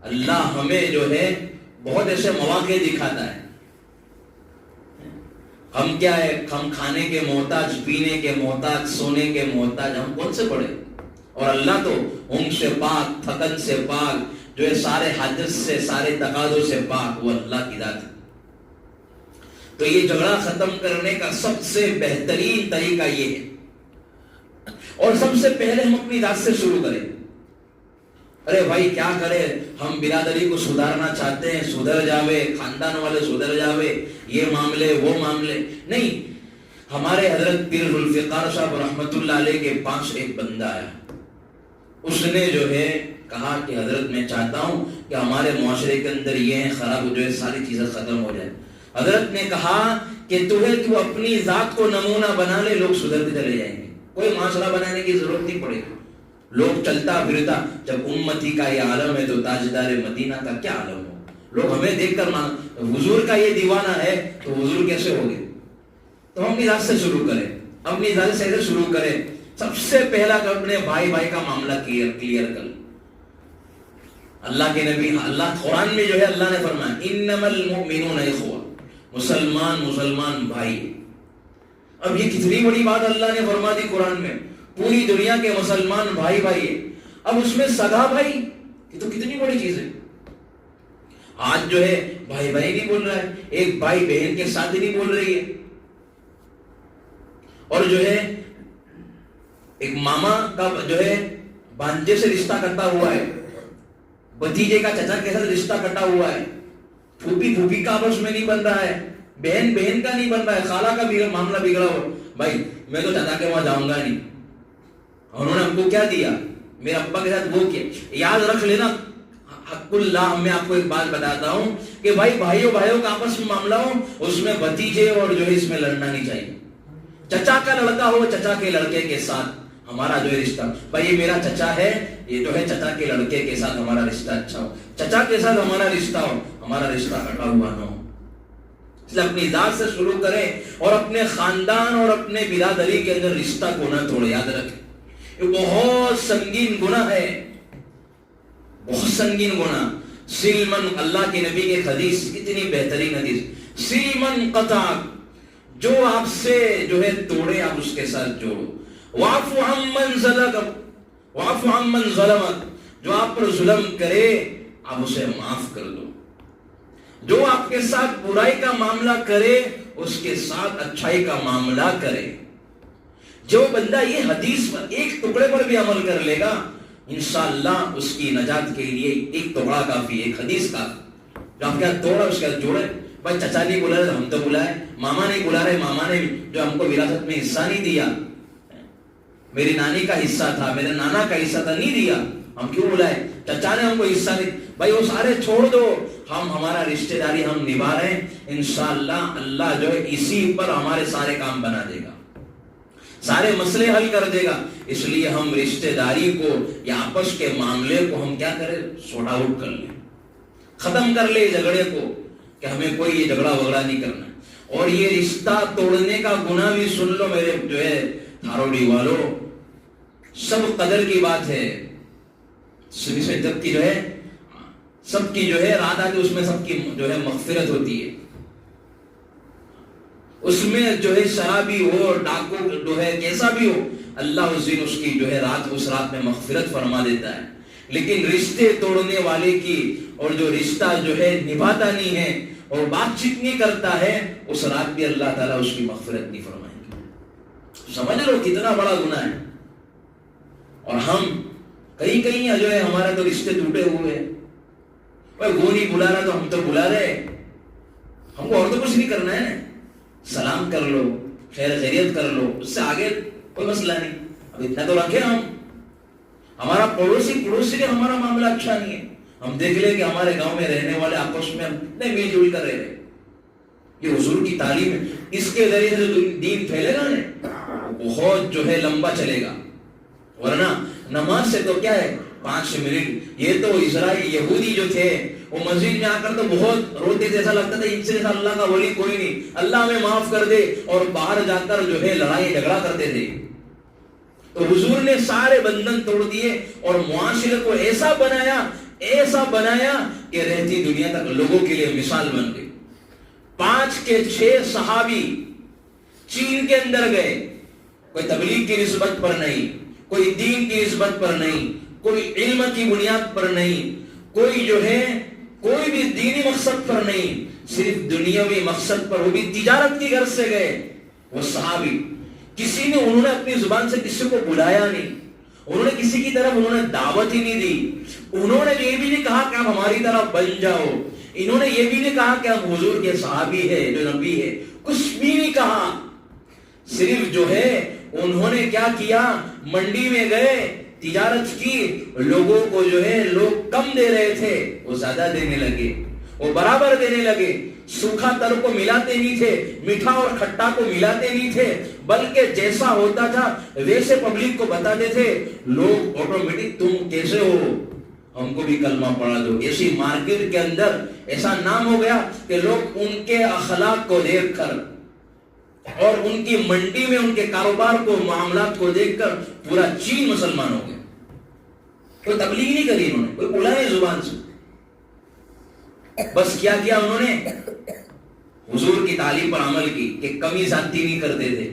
اللہ ہمیں جو ہے بہت ایسے مواقع دکھاتا ہے. ہم کیا ہے, ہم کھانے کے محتاج, پینے کے محتاج, سونے کے محتاج. ہم کون سے پڑے, اور اللہ تو اونگ سے پاک, تھکن سے پاک, جو ہے سارے حاجت سے, سارے تقاضوں سے پاک, وہ اللہ کی ذات ہے. تو یہ جھگڑا ختم کرنے کا سب سے بہترین طریقہ یہ ہے. اور سب سے پہلے ہم اپنی ذات سے شروع کریں. ارے بھائی کیا کرے, ہم برادری کو سدھارنا چاہتے ہیں, سدھر جاوے, خاندان والے سدھر جاوے, یہ معاملے وہ معاملے نہیں. ہمارے حضرت پیر ذوالفقار صاحب رحمت اللہ علیہ کے پاس ایک بندہ آیا. اس نے جو ہے کہا کہ حضرت میں چاہتا ہوں کہ ہمارے معاشرے کے اندر یہ ہے خراب, جو ہے ساری چیزیں ختم ہو جائے. حضرت نے کہا کہ تو اپنی ذات کو نمونہ بنا لے, لوگ سدھرتے چلے جائیں گے. کوئی معاشرہ بنانے کی ضرورت نہیں پڑے گی. لوگ چلتا پھرتا, جب امتی کا یہ عالم ہے تو تاجدار مدینہ کا کیا عالم ہو. لوگ ہمیں دیکھ کر حضور کا یہ دیوانہ ہے تو حضور کیسے ہو گئے. تو ہم اپنی ذات سے شروع کریں, اپنی ذات سے شروع کریں. سب سے پہلا کہ اپنے بھائی کا معاملہ کلیئر کر. اللہ کے نبی, اللہ قرآن میں جو ہے اللہ نے فرمایا انما المؤمنون اخوہ, مسلمان بھائی. اب یہ کتنی بڑی بات اللہ نے فرما دی قرآن میں. پوری دنیا کے مسلمان بھائی ہے. اب اس میں سگا بھائی, یہ تو کتنی بڑی چیز ہے. آج جو ہے بھائی نہیں بول رہا ہے, ایک بھائی بہن کے ساتھ نہیں بول رہی ہے. اور جو ہے ایک ماما کا جو ہے بھانجے سے رشتہ کٹا ہوا ہے، بھتیجے کا چچا کے ساتھ رشتہ کٹا ہوا ہے، پھوپھی پھوپھی کا آپس میں نہیں بن رہا ہے، بہن بہن کا نہیں بن رہا ہے، خالہ کا معاملہ بگڑا ہوا، بھائی میں تو چچا کے وہاں جاؤں گا نہیں، انہوں نے ہم کو کیا دیا، میرے ابا کے ساتھ وہ کیا. یاد رکھ لینا حق اللہ. میں آپ کو ایک بات بتاتا ہوں کہ بھائی بھائیوں کا آپس میں معاملہ ہو، اس میں بھتیجے اور جو ہے اس میں لڑنا نہیں چاہیے. چچا کا لڑکا ہو، چچا کے لڑکے کے ساتھ ہمارا جو ہے رشتہ، بھائی یہ میرا چچا ہے، یہ جو ہے چچا کے لڑکے کے ساتھ ہمارا رشتہ اچھا ہو، چچا کے ساتھ ہمارا رشتہ ہو، ہمارا رشتہ کٹا ہوا نہ ہو. اس لیے اپنی ذات سے شروع کریں اور اپنے خاندان اور اپنے برادری کے اندر رشتہ کو نہ توڑے. یاد رکھیں یہ بہت سنگین گناہ ہے، بہت سنگین گناہ. سلمن، اللہ کے نبی کے حدیث، اتنی بہترین حدیث، سلمن قطع، جو آپ سے جو ہے توڑے آپ اس کے ساتھ جوڑو. واعف عمن ظلمک، واعف عمن ظلمک، جو آپ پر ظلم کرے آپ اسے معاف کر دو. جو آپ کے ساتھ برائی کا معاملہ کرے اس کے ساتھ اچھائی کا معاملہ کرے. جو بندہ یہ حدیث پر ایک ٹکڑے پر بھی عمل کر لے گا انشاءاللہ اس کی نجات کے لیے ایک ٹکڑا کافی، ایک حدیث کافی. جو آپ کے ہاتھ توڑا اس کے ہاتھ جوڑے. بھائی چچا نہیں بلا رہے ہم تو بلائے، ماما نہیں بلا رہے، ماما نے جو ہم کو وراثت میں حصہ نہیں دیا، میری نانی کا حصہ تھا، میرے نانا کا حصہ تھا، نہیں دیا، ہم کیوں بلائے؟ چچا نے ہم کو حصہ نہیں. بھائی وہ سارے چھوڑ دو، ہم ہمارا رشتہ داری ہم نبھا رہے ہیں، انشاءاللہ اللہ جو ہے اسی پر ہمارے سارے کام بنا دے گا، سارے مسئلے حل کر دے گا. اس لیے ہم رشتہ داری کو یا آپس کے معاملے کو ہم کیا کریں، سورٹ آؤٹ کر لیں، ختم کر لیں جھگڑے کو، کہ ہمیں کوئی یہ جھگڑا وگڑا نہیں کرنا. اور یہ رشتہ توڑنے کا گناہ بھی سن لو میرے جو ہے تھاروڈی والو، سب قدر کی بات ہے. جب کی جو ہے سب کی جو ہے رات آتی اس میں سب کی جو ہے مغفرت ہوتی ہے. اس میں جو ہے شرابی ہو، ڈاکو جو ہے کیسا بھی ہو، اللہ اس دن اس کی جو ہے اس رات میں مغفرت فرما دیتا ہے. لیکن رشتے توڑنے والے کی اور جو رشتہ جو ہے نبھاتا نہیں ہے اور بات چیت نہیں کرتا ہے، اس رات بھی اللہ تعالیٰ اس کی مغفرت نہیں فرمائے گا. سمجھ لو کتنا بڑا گناہ ہے. اور ہم کہیں جو ہے ہمارا تو رشتے ٹوٹے ہوئے ہیں. وہ نہیں بلا رہا تو ہم تو بلا رہے، ہم کو اور تو کچھ نہیں کرنا ہے، سلام کر لو، خیر خیریت کر لو، اس سے آگے کوئی مسئلہ نہیں. اب اتنا تو رکھے ہمارا پڑوسی کے ہمارا معاملہ اچھا نہیں ہے، ہم دیکھ لیں کہ ہمارے گاؤں میں رہنے والے آپس میں اتنے مل جل کر رہ رہے. یہ حضور کی تعلیم ہے، اس کے ذریعے سے دین پھیلے گا نا بہت جو ہے لمبا چلے گا. ورنہ نماز سے تو کیا ہے 5 منٹ. یہ تو اسرائیل یہودی جو تھے وہ مسجد میں آ کر تو بہت روتے تھے، ایسا لگتا تھا ان سے اللہ کا ولی کوئی نہیں، اللہ ہمیں معاف کر دے، اور باہر جا کر جو ہے لڑائی جھگڑا کرتے تھے. تو حضور نے سارے بندھن توڑ دیے اور معاشرے کو ایسا بنایا کہ رہتی دنیا تک لوگوں کے لیے مثال بن گئی. 5 کے 6 صحابی چین کے اندر گئے، کوئی تبلیغ کی نسبت پر نہیں، کوئی دین کی نسبت پر نہیں، کوئی علم کی بنیاد پر نہیں، کوئی جو ہے کوئی بھی دینی مقصد پر نہیں، صرف دنیاوی مقصد پر، وہ بھی تجارت کی غرض سے گئے. وہ صحابی انہوں نے اپنی زبان سے کسی کو بلایا نہیں، انہوں نے کسی کی طرف انہوں نے دعوت ہی نہیں دی، انہوں نے یہ بھی نہیں کہا کہ آپ ہماری طرف بن جاؤ، انہوں نے یہ بھی نہیں کہا کہ آپ حضور کے صحابی ہے جو نبی ہے، کچھ بھی نہیں کہا. صرف جو ہے انہوں نے کیا کیا، منڈی میں گئے، تجارت کی، لوگوں کو جو ہے لوگ کم دے رہے تھے وہ زیادہ دینے لگے، وہ برابر دینے لگے. سوکھا تر کو ملاتے نہیں تھے، میٹھا اور کھٹا کو ملاتے نہیں تھے، بلکہ جیسا ہوتا تھا ویسے پبلک کو بتاتے تھے. لوگ آٹومیٹک تم کیسے ہو، ہم کو بھی کلمہ پڑھا دو. ایسی مارکیٹ کے اندر ایسا نام ہو گیا کہ لوگ ان کے اخلاق کو دیکھ کر اور ان کی منڈی میں ان کے کاروبار کو، معاملات کو دیکھ کر پورا چین مسلمان ہو گیا. کوئی تبلیغ نہیں کری انہوں نے، کوئی بولا نہیں زبان سے، بس کیا کیا انہوں نے، حضور کی تعلیم پر عمل کی کہ کمی زیادتی نہیں کرتے تھے،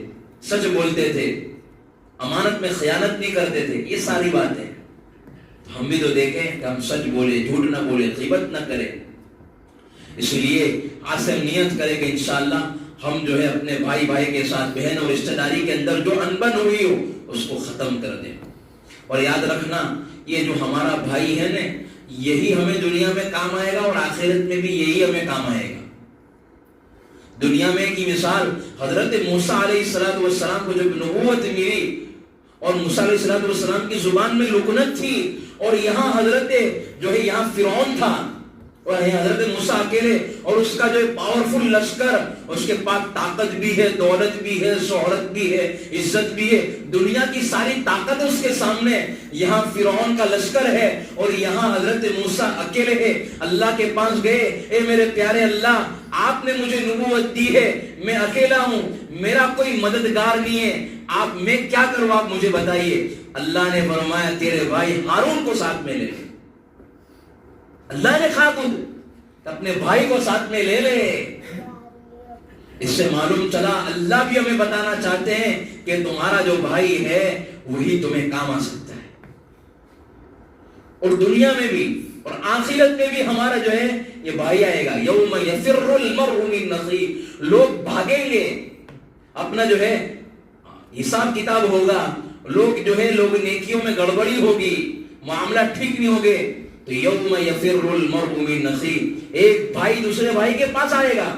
سچ بولتے تھے، امانت میں خیانت نہیں کرتے تھے. یہ ساری باتیں ہم بھی تو دیکھیں کہ ہم سچ بولے، جھوٹ نہ بولے، غیبت نہ کریں. اس لیے آج سے نیت کریں کہ انشاءاللہ ہم جو ہے اپنے بھائی بھائی کے ساتھ، بہن اور رشتہ داری کے اندر جو انبن ہوئی ہو اس کو ختم کر دیں. اور یاد رکھنا یہ جو ہمارا بھائی ہے نا، یہی ہمیں دنیا میں کام آئے گا اور آخرت میں بھی یہی ہمیں کام آئے گا. دنیا میں کی مثال حضرت موسیٰ علیہ السلام کو جب نبوت ملی اور موسیٰ علیہ السلام کی زبان میں لکنت تھی، اور یہاں حضرت جو ہے یہاں فرعون تھا اور حضرت موسیٰ اکیلے، اور اس کا جو پاورفل لشکر، اس کے پاس طاقت بھی ہے، دولت بھی ہے، شہرت بھی ہے، عزت بھی ہے، دنیا کی ساری طاقت اس کے سامنے. یہاں فرعون کا لشکر ہے اور یہاں حضرت موسیٰ اکیلے ہے. اللہ کے پاس گئے، اے میرے پیارے اللہ، آپ نے مجھے نبوت دی ہے، میں اکیلا ہوں، میرا کوئی مددگار نہیں ہے، آپ میں کیا کروں، آپ مجھے بتائیے. اللہ نے فرمایا تیرے بھائی ہارون کو ساتھ میں لے لے. اللہ نے کہا خود اپنے بھائی کو ساتھ میں لے لے. اس سے معلوم چلا اللہ بھی ہمیں بتانا چاہتے ہیں کہ تمہارا جو بھائی ہے وہی تمہیں کام آ سکتا ہے، اور دنیا میں بھی اور آخرت میں بھی ہمارا جو ہے یہ بھائی آئے گا. یوم یفر المرء من اخیہ، لوگ بھاگیں گے، اپنا جو ہے حساب کتاب ہوگا، لوگ جو ہے لوگ نیکیوں میں گڑبڑی ہوگی، معاملہ ٹھیک نہیں ہوگے، تو یوم یفر المرء من اخیہ، ایک بھائی دوسرے بھائی کے پاس آئے گا،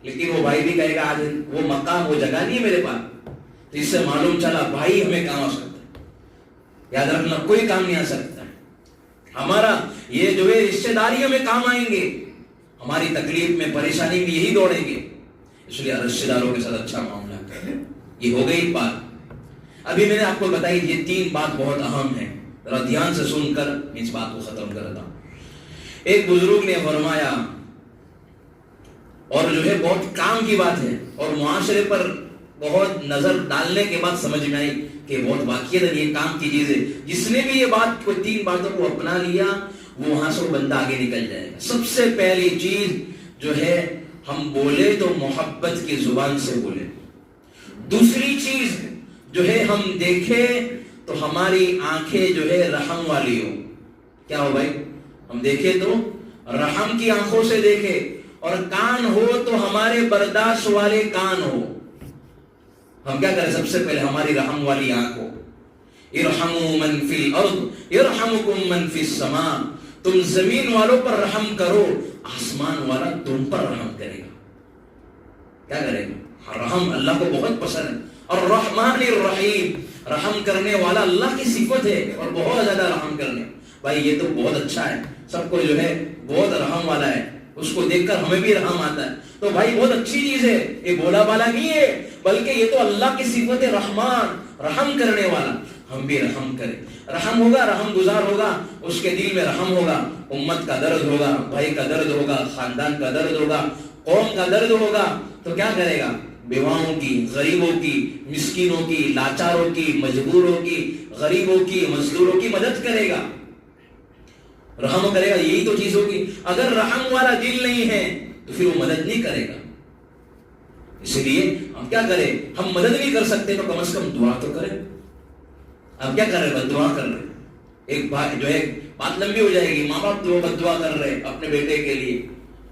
لیکن وہ بھائی بھی کہے گا آج وہ مقام وہ جگہ نہیں ہے میرے پاس. تو اس سے معلوم چلا بھائی ہمیں کام آ سکتا ہے. یاد رکھنا کوئی کام نہیں آ سکتا ہے. ہمارا یہ جو ہے رشتہ داری ہمیں کام آئیں گے، ہماری تکلیف میں پریشانی میں یہی دوڑیں گے. اس لیے رشتہ داروں کے ساتھ اچھا معاملہ کریں. یہ ہو گئی بات. ابھی میں نے آپ کو بتائی یہ 3 بات بہت اہم ہے، ذرا دھیان سے سن کر اس بات کو ختم کرتا ہوں. ایک بزرگ نے فرمایا، اور جو ہے بہت کام کی بات ہے اور معاشرے پر بہت نظر ڈالنے کے بعد سمجھ میں آئی کہ بہت واقعیت ہے، یہ کام کی چیز ہے. جس نے بھی یہ بات کو 3 باتوں کو اپنا لیا وہ وہاں سے بندہ آگے نکل جائے گا. سب سے پہلی چیز جو ہے ہم بولے تو محبت کی زبان سے بولے. دوسری چیز جو ہے ہم دیکھے تو ہماری آنکھیں جو ہے رحم والی ہو. کیا ہو بھائی؟ ہم دیکھے تو رحم کی آنکھوں سے دیکھے، اور کان ہو تو ہمارے برداشت والے کان ہو. ہم کیا کریں؟ سب سے پہلے ہماری رحم والی آنکھ ہو. ارحموا من فی الارض یرحمکم من فی السماء، تم زمین والوں پر رحم کرو، آسمان والا تم پر رحم کرے گا. کیا کرے گا؟ رحم اللہ کو بہت پسند ہے. الرحمن الرحیم، رحم کرنے والا اللہ کی صفت ہے اور بہت زیادہ رحم کرنے. بھائی یہ تو بہت اچھا ہے، سب کو جو ہے بہت رحم والا ہے، اس کو دیکھ کر ہمیں بھی رحم آتا ہے. تو بھائی بہت اچھی چیز ہے، یہ بولا بالا نہیں ہے، بلکہ یہ تو اللہ کی صفت ہے، رحمان، رحم کرنے والا. ہم بھی رحم کریں. رحم ہوگا، رحم گزار ہوگا، اس کے دل میں رحم ہوگا، امت کا درد ہوگا، بھائی کا درد ہوگا، خاندان کا درد ہوگا، قوم کا درد ہوگا، تو کیا کرے گا؟ بیواؤں کی، غریبوں کی، مسکینوں کی، لاچاروں کی، مجبوروں کی، غریبوں کی، مزدوروں کی مدد کرے گا، رحم کرے گا. یہی تو چیز ہوگی. اگر رحم والا دل نہیں ہے تو پھر وہ مدد نہیں کرے گا. اس لیے ہم کیا کریں؟ ہم مدد نہیں کر سکتے تو کم از کم دعا تو کریں. اب کیا کر رہے؟ بد دعا کر رہے. ایک بھائی جو ہے بات لمبی ہو جائے گی، ماں باپ جو بد دعا کر رہے اپنے بیٹے کے لیے،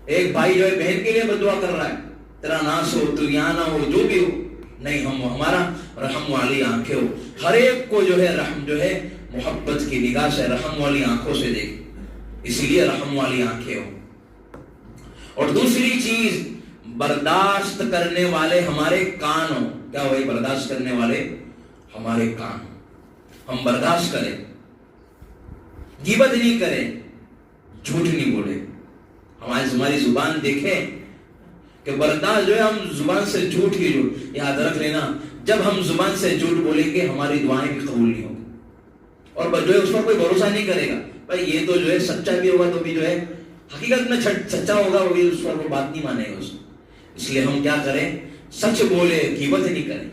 ایک بھائی جو ہے بہن کے لیے بد دعا کر رہا ہے، تیرا ناس ہو، تو یہاں نہ ہو، جو بھی ہو. نہیں، ہم ہمارا رحم والی آنکھیں ہو. ہر ایک کو جو ہے رحم جو ہے محبت کی نگاہ سے، رحم والی آنکھوں سے دیکھ. اس لیے رحم والی آنکھیں ہو. اور دوسری چیز برداشت کرنے والے ہمارے کان ہو. کیا ہوئی؟ برداشت کرنے والے ہمارے کان. ہم برداشت کریں، غیبت نہیں کریں، جھوٹ نہیں بولے. ہماری زبان دیکھیں کہ برداشت جو ہے ہم زبان سے جھوٹ ہی جھوٹ. یاد رکھ لینا، جب ہم زبان سے جھوٹ بولیں گے ہماری دعائیں بھی قبول نہیں ہوگی، اور جو ہے اس پر کوئی بھروسہ نہیں کرے گا. بھائی یہ تو جو ہے سچا بھی ہوگا تو بھی جو ہے حقیقت میں سچا ہوگا، وہ بھی اس پر کوئی بات نہیں مانے گا اس. اس لیے ہم کیا کریں؟ سچ بولے، غیبت نہیں کریں.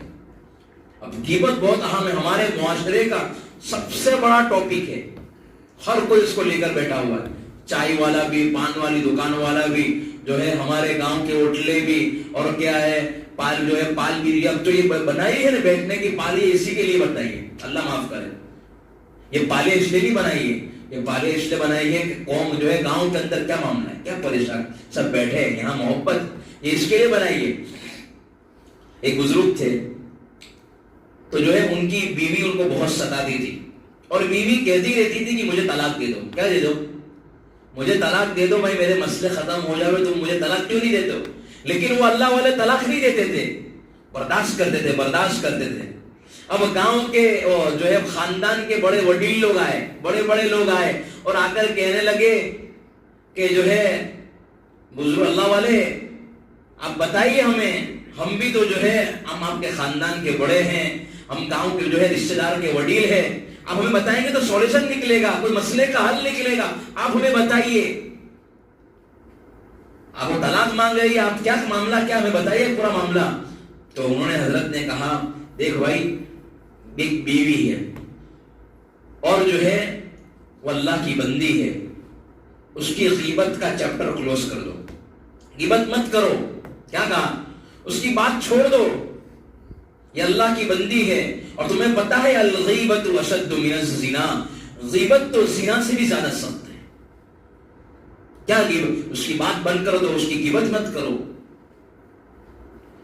اب غیبت بہت اہم ہے، ہمارے معاشرے کا سب سے بڑا ٹاپک ہے. ہر کوئی اس کو لے کر بیٹھا ہوا ہے، چائے والا بھی، پان والی دکان والا بھی، جو ہے ہمارے گاؤں کے ہوٹلے بھی، اور کیا ہے پال جو ہے پال بھی. اب تو یہ بنائی ہے نا بیٹھنے کی پالی، اسی کے لیے بتائیے، اللہ معاف کرے. یہ پالے اس لیے نہیں بنائی ہے، یہ پالے اس لیے بنائی ہے کہ قوم جو ہے گاؤں کے اندر کیا معاملہ ہے، کیا پریشان، سب بیٹھے یہاں محبت، یہ اس کے لیے بنائی ہے. ایک بزرگ تھے، تو جو ہے ان کی بیوی ان کو بہت ستاتی تھی، اور بیوی کہتی رہتی تھی کہ مجھے طلاق دے دو. کیا دے دو؟ مجھے طلاق دے دو. بھائی میرے مسئلے ختم ہو جاوے، تم مجھے طلاق کیوں نہیں دیتے ہو؟ لیکن وہ اللہ والے طلاق نہیں دیتے تھے، برداشت کرتے تھے. اب گاؤں کے جو ہے خاندان کے بڑے وڈیل لوگ آئے، بڑے لوگ آئے اور آ کر کہنے لگے کہ جو ہے بزرگ اللہ والے آپ بتائیے ہمیں، ہم بھی تو جو ہے ہم آپ کے خاندان کے بڑے ہیں، ہم گاؤں کے جو ہے رشتہ دار کے وڈیل ہیں، آپ ہمیں بتائیں گے تو سولوشن نکلے گا، کوئی مسئلے کا حل نکلے گا. آپ ہمیں بتائیے، آپ وہ طلاق مانگ رہی ہے، آپ کیا معاملہ، کیا ہمیں بتائیے پورا معاملہ. تو انہوں نے حضرت نے کہا دیکھ بھائی ایک بیوی ہے اور جو ہے وہ اللہ کی بندی ہے، اس کی غیبت کا چیپٹر کلوز کر دو، غیبت مت کرو. کیا کہا؟ اس کی بات چھوڑ دو، یہ اللہ کی بندی ہے. اور تمہیں پتا ہے الغیبت اشد من الزنا، غیبت تو زنا سے بھی زیادہ سخت ہے. کیا غیبت؟ اس کی بات بند کر دو، اس کی غیبت مت کرو.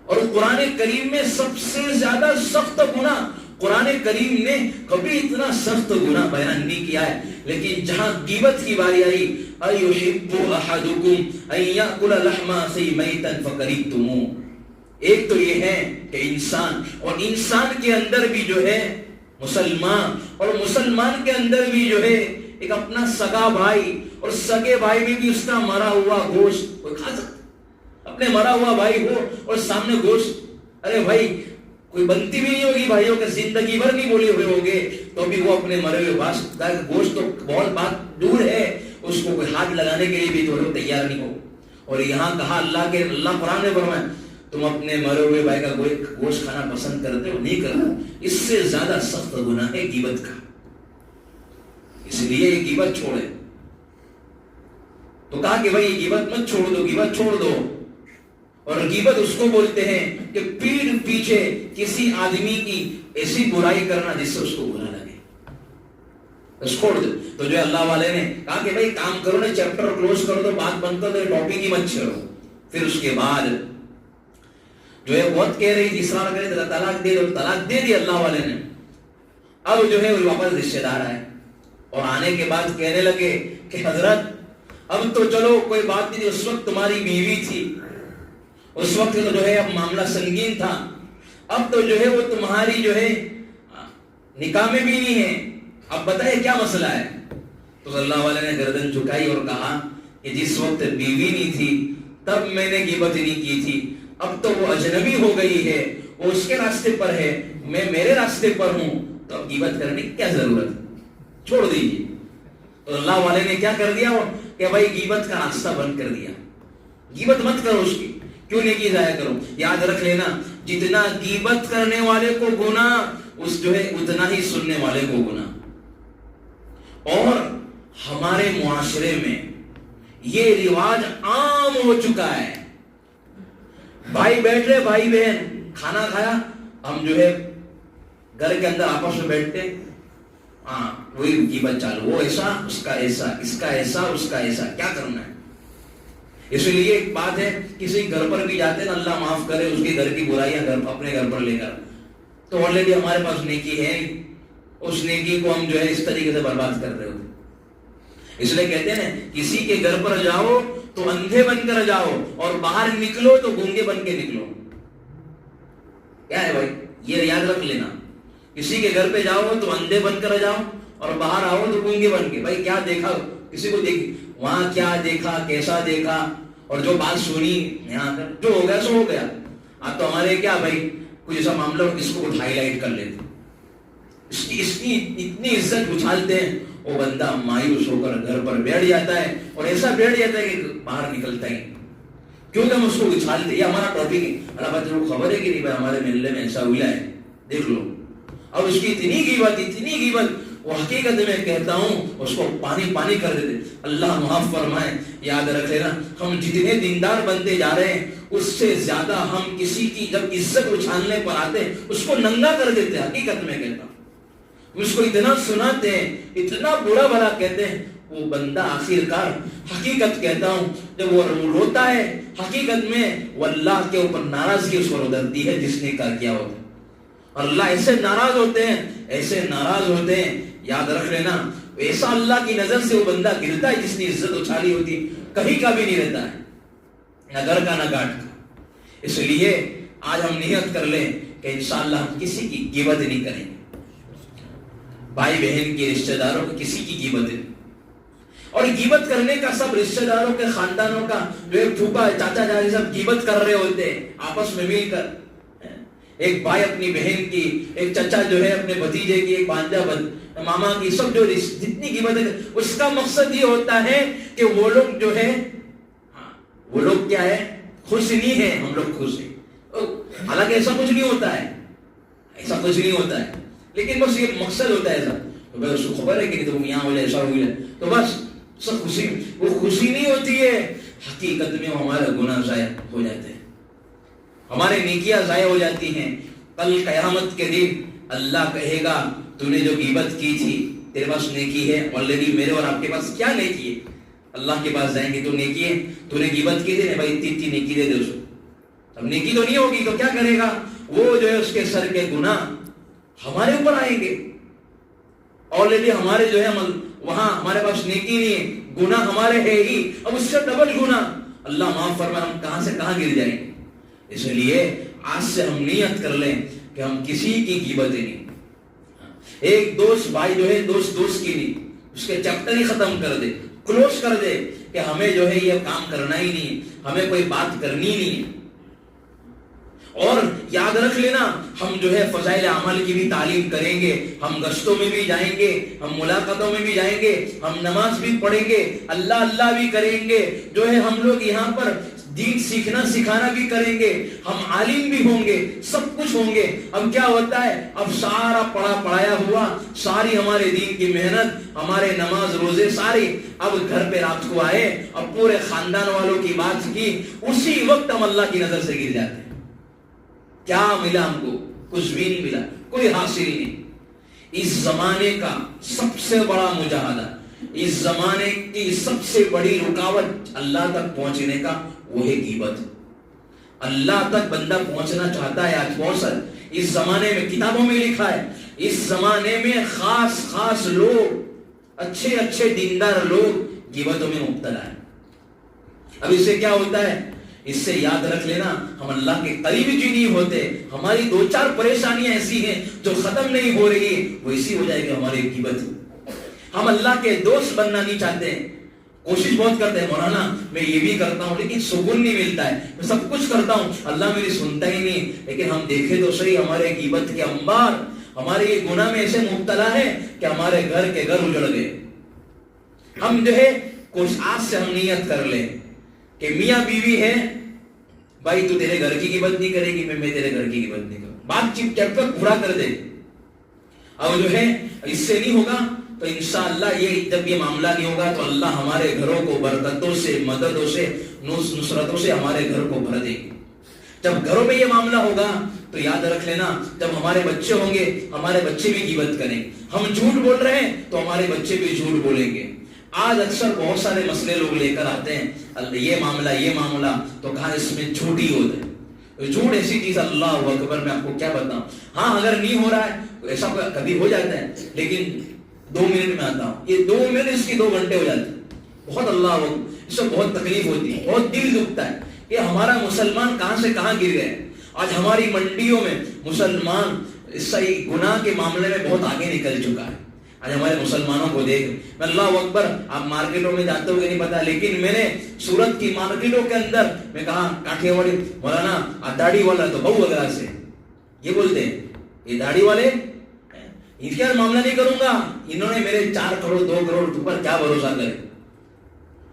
اور قرآن کریم میں سب سے زیادہ سخت گناہ، قرآن کریم نے کبھی اتنا سخت گناہ بیان نہیں کیا ہے، لیکن جہاں غیبت کی باری آئی ایحب احدکم ان یاکل لحم اخیہ میتا فکرہتموہ. ایک تو یہ ہے کہ انسان، اور انسان کے اندر بھی جو ہے مسلمان، اور مسلمان کے اندر بھی جو ہے ایک اپنا سگا بھائی، اور سگے بھائی میں بھی اس کا مرا ہوا گوشت کوئی کھا سکتا؟ اپنے مرا ہوا بھائی ہو اور سامنے گوشت، ارے بھائی کوئی بنتی بھی نہیں ہوگی بھائیوں کے، زندگی بھر نہیں بولے ہوئے ہوگے تو بھی وہ اپنے مرے ہوئے گوشت تو بہت بات دور ہے، اس کو کوئی ہاتھ لگانے کے لیے بھی تو تیار نہیں ہو. اور یہاں کہا اللہ قرآن نے فرمایا تم اپنے مرے ہوئے بھائی کا گوشت کھانا پسند کرتے ہو؟ نہیں کرنا. اس سے زیادہ سخت گناہ ہے غیبت کا، اس لیے یہ غیبت چھوڑے. تو کہا کہ بھائی یہ غیبت مت چھوڑ دو، غیبت چھوڑ دو. اور غیبت اس کو بولتے ہیں کہ پیڑ پیچھے کسی آدمی کی ایسی برائی کرنا جس سے اس کو برا لگے، اس چھوڑ دو. تو جو اللہ والے نے کہا کہ بھائی کام کرو نا، چیپٹر کلوز کر دو، بات بند کر دو، ٹاپک ہی مت چھوڑو. پھر اس کے بعد جو ہے بہت کہہ رہی تھی اصرار کرے تو طلاق دے دو، طلاق دے دی اللہ والے نے. اب جو ہے وہ واپس رشتے دار آئے اور آنے کے بعد کہنے لگے کہ حضرت اب تو چلو کوئی بات نہیں، اس وقت تمہاری بیوی تھی، اس وقت جو ہے اب معاملہ سنگین تھا، اب تو جو ہے وہ تمہاری جو ہے نکاح میں بھی نہیں ہے، اب بتائیں کیا مسئلہ ہے. تو اللہ والے نے گردن جھکائی اور کہا کہ جس وقت بیوی نہیں تھی تب میں نے غیبت نہیں کی تھی، اب تو وہ اجنبی ہو گئی ہے، وہ اس کے راستے پر ہے، میں میرے راستے پر ہوں، تو اب غیبت کرنے کی کیا ضرورت ہے، چھوڑ دیجیے. تو اللہ والے نے کیا کر دیا کہ بھائی غیبت کا راستہ بند کر دیا. غیبت مت کرو، اس کی کیوں نیکی ضائع کرو. یاد رکھ لینا جتنا غیبت کرنے والے کو گناہ، اس جو ہے اتنا ہی سننے والے کو گناہ. اور ہمارے معاشرے میں یہ رواج عام ہو چکا ہے، بھائی بیٹھ رہے، بھائی بہن کھانا کھایا، ہم جو ہے گھر کے اندر آپس میں بیٹھتے، ہاں وہی غیبت چالو، وہ ایسا، اس کا ایسا، اس کا ایسا، اس کا ایسا. کیا کرنا ہے؟ اس لیے ایک بات ہے، کسی گھر پر بھی جاتے ہیں نا، اللہ معاف کرے، اس کے گھر کی برائیاں اپنے گھر پر لے کر، تو آلریڈی ہمارے پاس نیکی ہے، اس نیکی کو ہم جو ہے اس طریقے سے برباد کر رہے ہوتے. اس لیے کہتے ہیں نا کسی کے گھر پر جاؤ تو اندھے بن کر جاؤ اور باہر نکلو تو گونگے بن کے نکلو. کیا ہے بھائی؟ یہ یاد رکھ لینا، کسی کے گھر پہ جاؤ تو اندھے بن کر جاؤ اور باہر آؤ تو گونگے بن کے. بھائی کیا دیکھا، کسی کو دیکھ وہاں کیا دیکھا، کیسا دیکھا، اور جو بات سنی یہاں کر جو ہو گیا سو ہو گیا. اب تو ہمارے کیا بھائی کوئی ایسا معاملہ ہو اس کو ہائی لائٹ کر لیتے، اس کی اتنی عزت اچھالتے ہیں، وہ بندہ مایوس ہو کر گھر پر بیٹھ جاتا ہے، اور ایسا بیٹھ جاتا ہے کہ باہر نکلتا ہی کیونکہ ہم اس کو اچھالتے. یہ ہمارا ٹاپک ہے. اللہ بات کو خبر ہے کہ نہیں بھائی ہمارے محلے میں ایسا ہوا ہے، دیکھ لو. اب اس کی اتنی غیبت، وہ حقیقت میں کہتا ہوں اس کو پانی پانی کر دیتے. اللہ معاف فرمائے. یاد رکھے نا، ہم جتنے دیندار بنتے جا رہے ہیں اس سے زیادہ ہم کسی کی جب عزت اچھالنے پر آتے ہیں اس کو ننگا کر دیتے. حقیقت میں کہتا ہوں اس کو اتنا سناتے ہیں، اتنا برا بھلا کہتے ہیں، وہ بندہ آخر کار حقیقت کہتا ہوں جب وہ روتا ہے حقیقت میں وہ اللہ کے اوپر ناراضگی اس پر اترتی ہے جس نے کیا ہوتا ہے. اور اللہ ایسے ناراض ہوتے ہیں ایسے ناراض ہوتے ہیں, یاد رکھ لینا ایسا اللہ کی نظر سے وہ بندہ گرتا ہے جس نے عزت اچھالی ہوتی کہیں کا بھی نہیں رہتا ہے, نہ گھر کا نہ گاٹ کا. اس لیے آج ہم نیت کر لیں کہ انشاءاللہ ہم کسی کی غیبت نہیں کریں گے, بھائی بہن کے رشتہ داروں کو کسی کی غیبت نہیں. اور غیبت کرنے کا سب رشتہ داروں کے خاندانوں کا جو ایک پھوپا چاچا چاچی سب غیبت کر رہے ہوتے ہیں آپس میں مل کر. ایک بھائی اپنی بہن کی, ایک چچا جو ہے اپنے بھتیجے کی, ایک بھانجا ماما کی, سب جو جتنی غیبت ہے اس کا مقصد یہ ہوتا ہے کہ وہ لوگ جو ہے وہ لوگ کیا ہے خوش نہیں ہے, ہم لوگ خوش ہیں. حالانکہ ایسا کچھ نہیں ہوتا ہے, ایسا کچھ نہیں ہوتا ہے, لیکن بس یہ مقصد ہوتا ہے ایسا. تو بھائی اس کو خبر ہے کہ تم یہاں ہو جائے ایسا ہو جائے تو بس سب خوشی, وہ خوشی نہیں ہوتی ہے, حقیقت میں ہمارا گناہ ضائع ہو جاتے ہیں, ہمارے نیکیاں ضائع ہو جاتی ہیں. کل قیامت کے دن اللہ کہے گا تو نے جو غیبت کی تھی تیرے پاس نیکی ہے آلریڈی, میرے اور آپ کے پاس کیا نیکی ہے. اللہ کے پاس جائیں گے تو نیکی ہے, تو نے غیبت کی تھی بھائی اتنی نیکی دے دے اس کو. اب نیکی تو نہیں ہوگی تو کیا کرے گا وہ جو ہے اس کے سر کے گناہ ہمارے اوپر آئیں گے. آلریڈی ہمارے جو ہے وہاں ہمارے پاس نیکی نہیں ہے, گناہ ہمارے ہے ہی, اب اس سے ڈبل گناہ. اللہ معاف فرمائے ہم کہاں سے کہاں گر جائیں گے. اس لیے آج سے ہم نیت کر لیں کہ ہم کسی کی غیبت نہیں. ایک دوست بھائی جو ہے دوست کی نہیں, اس کے چیپٹر ہی ختم کر دے, کلوز کر دے کہ ہمیں جو ہے یہ کام کرنا ہی نہیں, ہمیں کوئی بات کرنی نہیں ہے. اور یاد رکھ لینا ہم جو ہے فضائل اعمال کی بھی تعلیم کریں گے, ہم گشتوں میں بھی جائیں گے, ہم ملاقاتوں میں بھی جائیں گے, ہم نماز بھی پڑھیں گے, اللہ بھی کریں گے, جو ہے ہم لوگ یہاں پر دین سیکھنا سکھانا بھی کریں گے, ہم عالم بھی ہوں گے, سب کچھ ہوں گے. اب کیا ہوتا ہے اب سارا پڑھایا ہوا, ساری ہمارے دین کی محنت, ہمارے نماز روزے ساری اب گھر پہ رات کو آئے, اب پورے خاندان والوں کی بات کی, اسی وقت ہم اللہ کی نظر سے گر جاتے ہیں. کیا ملا ہم کو؟ کچھ بھی نہیں ملا, کوئی حاصل نہیں. اس زمانے کا سب سے بڑا مجاہدہ, اس زمانے کی سب سے بڑی رکاوٹ اللہ تک پہنچنے کا وہ ہے غیبت. اللہ تک بندہ پہنچنا چاہتا ہے آج پہنچ سر. اس زمانے میں کتابوں میں لکھا ہے, اس زمانے میں خاص لوگ, اچھے دیندار لوگ غیبتوں میں مبتلا ہیں. اب اس سے کیا ہوتا ہے, اس سے یاد رکھ لینا ہم اللہ کے قریب ہی نہیں ہوتے. ہماری 2-4 پریشانیاں ایسی ہیں جو ختم نہیں ہو رہی, وہ اسی ہو جائے گی ہماری غیبت. ہم اللہ کے دوست بننا نہیں چاہتے ہیں, کوشش بہت کرتے ہیں, مولانا میں یہ بھی کرتا ہوں لیکن سکون نہیں ملتا ہے, میں سب کچھ کرتا ہوں اللہ میری سنتا ہی نہیں. لیکن ہم دیکھیں تو صحیح ہمارے غیبت کے انبار, ہمارے یہ گناہ میں ایسے مبتلا ہے کہ ہمارے گھر کے گھر اجڑ گئے. ہم جو ہے آج سے ہم نیت کر لیں کہ میاں بیوی ہے, بھائی تو تیرے گھر کی غیبت نہیں کرے گی, میں تیرے گھر کی غیبت نہیں کروں, بات چیپ چیپ پر پورا کر دے. اب جو ہے اس سے نہیں ہوگا تو انشاءاللہ یہ جب یہ معاملہ نہیں ہوگا تو اللہ ہمارے گھروں کو برکتوں سے, مددوں سے, نصرتوں سے ہمارے گھر کو بھر دے گی. جب گھروں میں یہ معاملہ ہوگا تو یاد رکھ لینا جب ہمارے بچے ہوں گے ہمارے بچے بھی غیبت کریں گے. ہم جھوٹ بول رہے ہیں تو ہمارے بچے بھی جھوٹ بولیں گے. آج اکثر بہت سارے مسئلے لوگ لے کر آتے ہیں, یہ معاملہ تو کہا اس میں جھوٹ ہی ہوتا ہے. جھوٹ ایسی چیز اللہ اکبر میں آپ کو کیا بتاؤں. ہاں اگر نہیں ہو رہا ہے ایسا کبھی ہو جاتا ہے, لیکن 2 منٹ میں آتا ہوں, یہ 2 منٹ اس کی 2 گھنٹے ہو جاتے ہیں. بہت اللہ اس سے بہت تکلیف ہوتی ہے, بہت دل دکھتا ہے کہ ہمارا مسلمان کہاں سے کہاں گر گئے. آج ہماری منڈیوں میں مسلمان صحیح گناہ کے معاملے میں بہت آگے نکل چکا ہے. آج ہمارے مسلمانوں کو دیکھ, میں اللہ اکبر, آپ مارکیٹوں میں جاتے ہوئے نہیں پتا, لیکن میں نے سورت کی مارکیٹوں کے اندر میں کہا کاٹھے والی مولانا داڑھی والا تو بہو وغیرہ سے یہ بولتے ہیں, یہ داڑھی والے ان کا معاملہ نہیں کروں گا, انہوں نے میرے 4 کروڑ 2 کروڑ پر کیا بھروسہ کرے.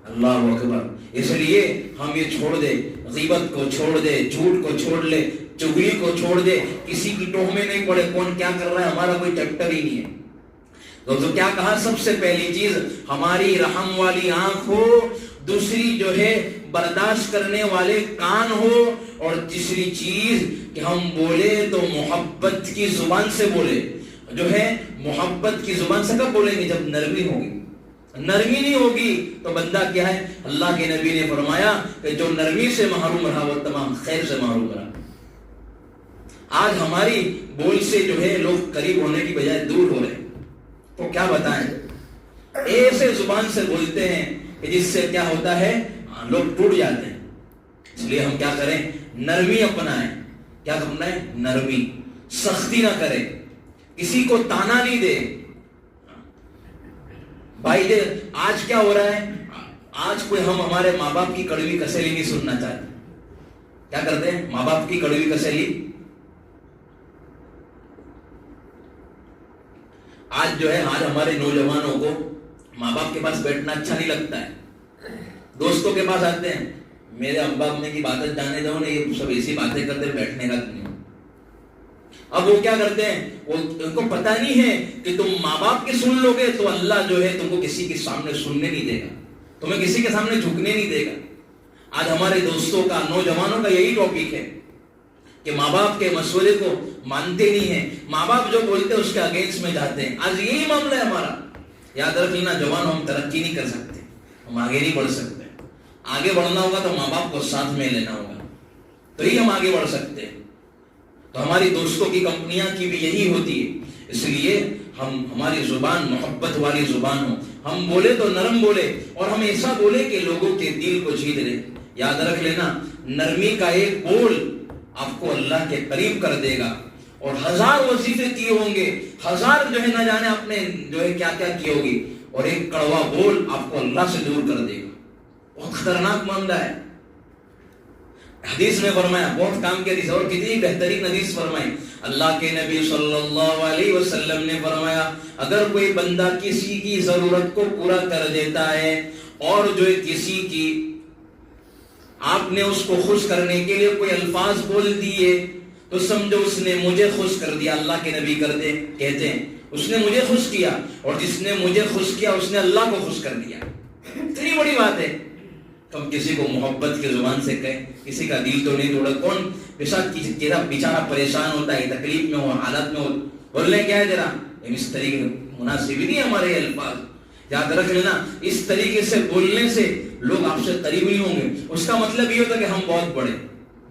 اللہ اکبر. اس لیے ہم یہ چھوڑ دے, غیبت کو چھوڑ دے, جھوٹ کو چھوڑ لے, چغلی کو چھوڑ دے, کسی کی ٹوہ میں نہیں پڑے, کون کیا کر رہا ہے ہمارا کوئی چیپٹر ہی نہیں ہے. تو کیا کہا, سب سے پہلی چیز ہماری رحم والی آنکھ ہو, دوسری جو ہے برداشت کرنے والے کان ہو, اور تیسری چیز کہ ہم بولے تو محبت کی زبان سے بولے. جو ہے محبت کی زبان سے کب بولیں گے, جب نرمی ہوگی, نرمی نہیں ہوگی تو بندہ کیا ہے؟ اللہ کے نبی نے فرمایا کہ جو نرمی سے محروم رہا وہ تمام خیر سے محروم رہا۔ آج ہماری بول سے جو ہے لوگ قریب ہونے کی بجائے دور ہو رہے ہیں، تو کیا بتائیں، ایسے زبان سے بولتے ہیں کہ جس سے کیا ہوتا ہے؟ لوگ ٹوٹ جاتے ہیں۔ اس لیے ہم کیا کریں؟ نرمی اپنائیں۔ کیا اپنائیں؟ نرمی، سختی نہ کریں، کسی کو تانا نہیں دے۔ بھائی دے آج کیا ہو رہا ہے؟ آج کوئی ہم ہمارے ماں باپ کی کڑوی کسیلی نہیں سننا چاہتے۔ کیا کرتے ہیں؟ ماں باپ کی کڑوی کسیلی۔ آج جو ہے آج ہمارے نوجوانوں کو ماں باپ کے پاس بیٹھنا اچھا نہیں لگتا ہے، دوستوں کے پاس آتے ہیں، میرے ابا امی کی باتیں جانے دو نا، یہ سب ایسی باتیں کرتے بیٹھنے کا نہیں۔ اب وہ کیا کرتے ہیں؟ ان کو پتہ نہیں ہے کہ تم ماں باپ کی سن لو گے تو اللہ جو ہے تم کو کسی کے سامنے سننے نہیں دے گا، تمہیں کسی کے سامنے جھکنے نہیں دے گا۔ آج ہمارے دوستوں کا، نوجوانوں کا یہی ٹاپک ہے کہ ماں باپ کے مشورے کو مانتے نہیں ہیں، ماں باپ جو بولتے ہیں اس کے اگینسٹ میں جاتے ہیں۔ آج یہی معاملہ ہے ہمارا۔ یاد رکھ لینا جوان، ہم ترقی نہیں کر سکتے، ہم آگے نہیں بڑھ سکتے۔ آگے بڑھنا ہوگا تو ماں باپ کو ساتھ میں لینا ہوگا، تو ہی ہم آگے بڑھ سکتے ہیں۔ تو ہماری دوستوں کی کمپنیاں کی بھی یہی ہوتی ہے، اس لیے ہماری زبان محبت والی زبان ہو، ہم بولے تو نرم بولے، اور ہم ایسا بولے کہ لوگوں کے دل کو جیت لے۔ یاد رکھ لینا نرمی کا ایک بول آپ کو اللہ کے قریب کر دے گا، اور 1000 وظیفے کیے ہوں گے، 1000 جو ہے نہ جانے آپ نے جو ہے کیا کیا کی ہوگی، اور ایک کڑوا بول آپ کو اللہ سے دور کر دے گا۔ بہت خطرناک معاملہ ہے۔ حدیث میں فرمایا، بہت کام کی حدیث، اور کتنی بہترین حدیث فرمائی، اللہ کے نبی صلی اللہ علیہ وسلم نے فرمایا اگر کوئی بندہ کسی کی ضرورت کو پورا کر دیتا ہے، اور جو کسی کی آپ نے اس کو خوش کرنے کے لیے کوئی الفاظ بول دیے تو سمجھو اس نے مجھے خوش کر دیا۔ اللہ کے نبی کہتے ہیں اس نے مجھے خوش کیا، اور جس نے مجھے خوش کیا اس نے اللہ کو خوش کر دیا۔ اتنی بڑی بات ہے۔ ہم کسی کو محبت کی زبان سے کہیں، کسی کا دل تو نہیں توڑا۔ کون بیچارہ پریشان ہوتا ہے، تکلیف میں ہو، حالت میں ہو، بولنے کیا ہے ذرا اس طریقے مناسب ہی نہیں ہمارے الفاظ۔ یاد رکھ لینا اس طریقے سے بولنے سے لوگ آپ سے قریب نہیں ہوں گے۔ اس کا مطلب یہ ہوتا کہ ہم بہت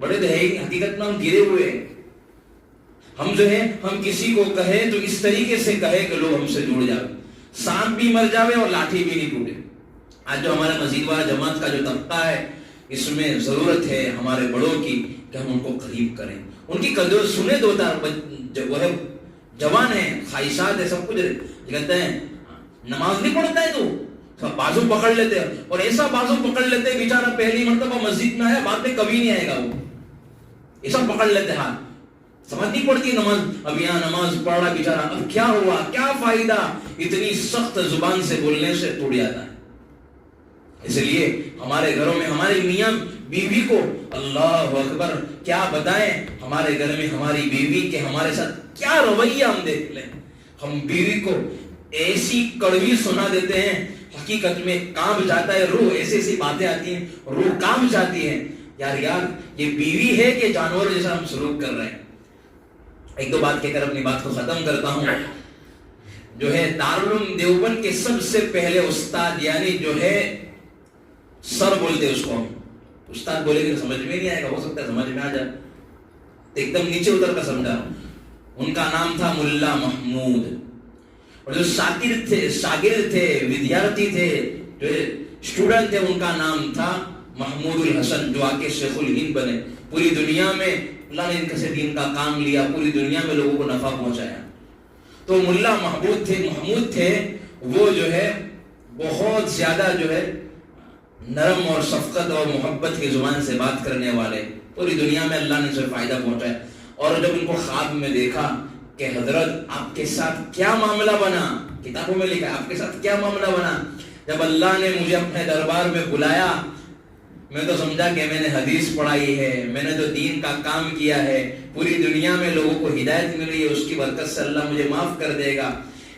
بڑے تو ہے ہی، حقیقت میں ہم گرے ہوئے ہیں۔ ہم جو ہے ہم کسی کو کہیں تو اس طریقے سے کہے کہ لوگ ہم سے جڑ جائے، سانپ بھی مر جاوے اور لاٹھی بھی نہیں ٹوٹے۔ آج جو ہمارے مسجد والا جماعت کا جو طبقہ ہے، اس میں ضرورت ہے ہمارے بڑوں کی کہ ہم ان کو قریب کریں، ان کی قدر سنے۔ دو وہ ہے جوان ہے، خواہشات ہے، سب کچھ کہتے ہیں نماز نہیں پڑھتا ہے تو بازو پکڑ لیتے ہیں، اور ایسا بازو پکڑ لیتے ہیں بیچارہ پہلی مرتبہ مسجد میں آیا، بعد میں کبھی نہیں آئے گا، وہ ایسا پکڑ لیتے ہیں، سمجھ نہیں پڑتی نماز، اب یہاں نماز پڑھ رہا بیچارہ، اب کیا ہوا، کیا فائدہ؟ اتنی سخت زبان سے بولنے سے ٹوٹ جاتا ہے۔ اس لیے ہمارے گھروں میں ہمارے میاں بیوی کو اللہ اکبر کیا بتائیں، ہمارے گھر میں ہماری بیوی کے ہمارے ساتھ کیا رویہ ہم دیکھ لیں۔ ہم بیوی کو ایسی کڑوی سنا دیتے ہیں، حقیقت میں کانپ جاتا ہے روح، ایسی باتیں آتی ہیں روح کانپ جاتی ہے۔ یار یہ بیوی ہے کہ جانور جیسا ہم سلوک کر رہے ہیں۔ ایک دو بات کہہ کر اپنی بات کو ختم کرتا ہوں۔ جو ہے دارالعلوم دیوبند کے سب سے پہلے استاد، یعنی جو ہے سر بولتے اس کو، استاد بولے کہ سمجھ میں نہیں آئے گا، ہو سکتا ہے سمجھ میں آ جائے، ایک دم نیچے اتر کر سمجھا۔ ان کا نام تھا ملا محمود، اور جو شاگرد تھے، ودیارتھی تھے، جو اسٹوڈنٹ تھے، ان کا نام تھا محمود الحسن، جو آکے شیخ الہند بنے۔ پوری دنیا میں اللہ نے ان سے دین کا کام لیا، پوری دنیا میں لوگوں کو نفع پہنچایا۔ تو ملا محمود تھے، وہ جو ہے بہت زیادہ جو ہے نرم اور شفقت اور محبت کی زبان سے بات کرنے والے، پوری دنیا میں اللہ نے اسے فائدہ پہنچایا۔ اور جب ان کو خواب میں دیکھا کہ حضرت آپ کے ساتھ کیا معاملہ بنا، کتابوں میں لکھا ہے آپ کے ساتھ کیا معاملہ بنا، جب اللہ نے مجھے اپنے دربار میں بلایا، میں تو سمجھا کہ میں نے حدیث پڑھائی ہے، میں نے تو دین کا کام کیا ہے، پوری دنیا میں لوگوں کو ہدایت ملی ہے، اس کی برکت سے اللہ مجھے معاف کر دے گا۔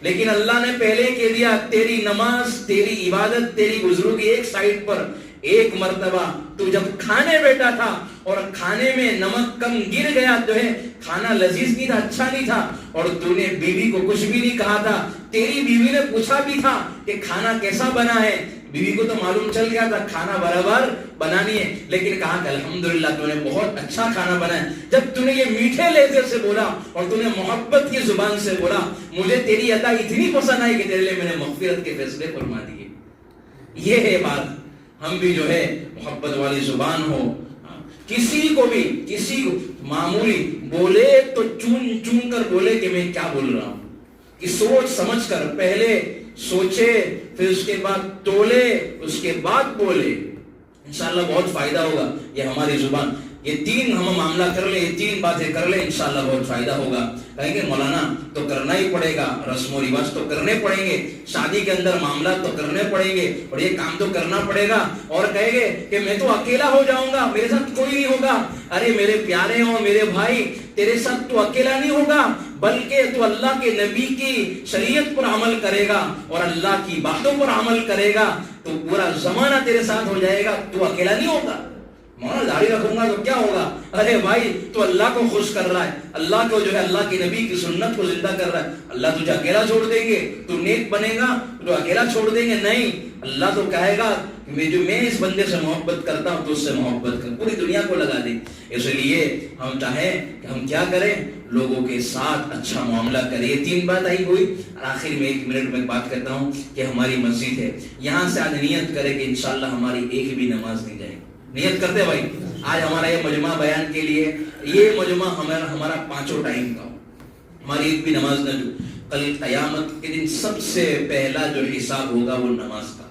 لیکن اللہ نے پہلے کہہ دیا تیری نماز، تیری عبادت، تیری بزرگی ایک سائڈ پر، ایک مرتبہ تو جب کھانے بیٹھا تھا اور کھانے میں نمک کم گر گیا، جو ہے کھانا لذیذ نہیں تھا، اچھا نہیں تھا، اور تو نے بیوی کو کچھ بھی نہیں کہا تھا، تیری بیوی نے پوچھا بھی تھا کہ کھانا کیسا بنا ہے، بیوی کو تو معلوم چل گیا تھا کھانا برابر بنانی ہے، لیکن کہا کہ الحمدللہ تو نے بہت اچھا کھانا بنایا۔ جب تو نے یہ میٹھے لہجے سے بولا اور تو نے محبت کی زبان سے بولا، مجھے تیری ادا اتنی پسند آئی کہ تیرے لیے میں نے مغفرت کے فیصلے فرما دیے۔ یہ ہے بات، ہم بھی جو ہے محبت والی زبان ہو، کسی کو بھی کسی کو معمولی بولے تو چون چون کر بولے کہ میں کیا بول رہا ہوں، کہ سوچ سمجھ کر پہلے سوچے، پھر اس کے بعد تولے، اس کے بعد بولے، انشاءاللہ بہت فائدہ ہوگا۔ یہ ہماری زبان، یہ تین ہم معاملہ کر لیں، یہ تین باتیں کر لیں، انشاءاللہ بہت فائدہ ہوگا۔ کہیں گے مولانا تو کرنا ہی پڑے گا، رسم و رواج تو کرنے پڑیں گے، شادی کے اندر معاملات تو کرنے پڑیں گے، اور یہ کام تو کرنا پڑے گا، اور کہیں گے کہ میں تو اکیلا ہو جاؤں گا، میرے ساتھ کوئی نہیں ہوگا۔ ارے میرے پیارے ہوں، میرے بھائی، تیرے ساتھ تو اکیلا نہیں ہوگا، بلکہ تو اللہ کے نبی کی شریعت پر عمل کرے گا اور اللہ کی باتوں پر عمل کرے گا تو پورا زمانہ تیرے ساتھ ہو جائے گا، تو اکیلا نہیں ہوگا۔ مولانا داڑھی رکھوں گا تو کیا ہوگا؟ ارے بھائی تو اللہ کو خوش کر رہا ہے، اللہ کو جو ہے اللہ کے نبی کی سنت کو زندہ کر رہا ہے، اللہ تجھے اکیلا چھوڑ دیں گے؟ تو نیک بنے گا تو اکیلا چھوڑ دیں گے؟ نہیں، اللہ تو کہے گا کہ میں اس بندے سے محبت کرتا ہوں تو اس سے محبت کر، پوری دنیا کو لگا دے۔ اس لیے ہم چاہیں کہ ہم کیا کریں، لوگوں کے ساتھ اچھا معاملہ کریں۔ یہ تین بات آئی ہوئی، اور آخر میں 1 منٹ میں بات کرتا ہوں کہ ہماری مسجد ہے، یہاں سے آج نیت کرے کہ انشاءاللہ ہماری ایک بھی نماز نہیں جائے گی۔ نیت کرتے بھائی، آج ہمارا یہ مجمع بیان کے لیے، یہ مجمع ہمارا 5 ٹائم کا ہو، ہماری ایک بھی نماز نہ جو۔ کل قیامت کے دن سب سے پہلا جو حساب ہوگا وہ نماز کا۔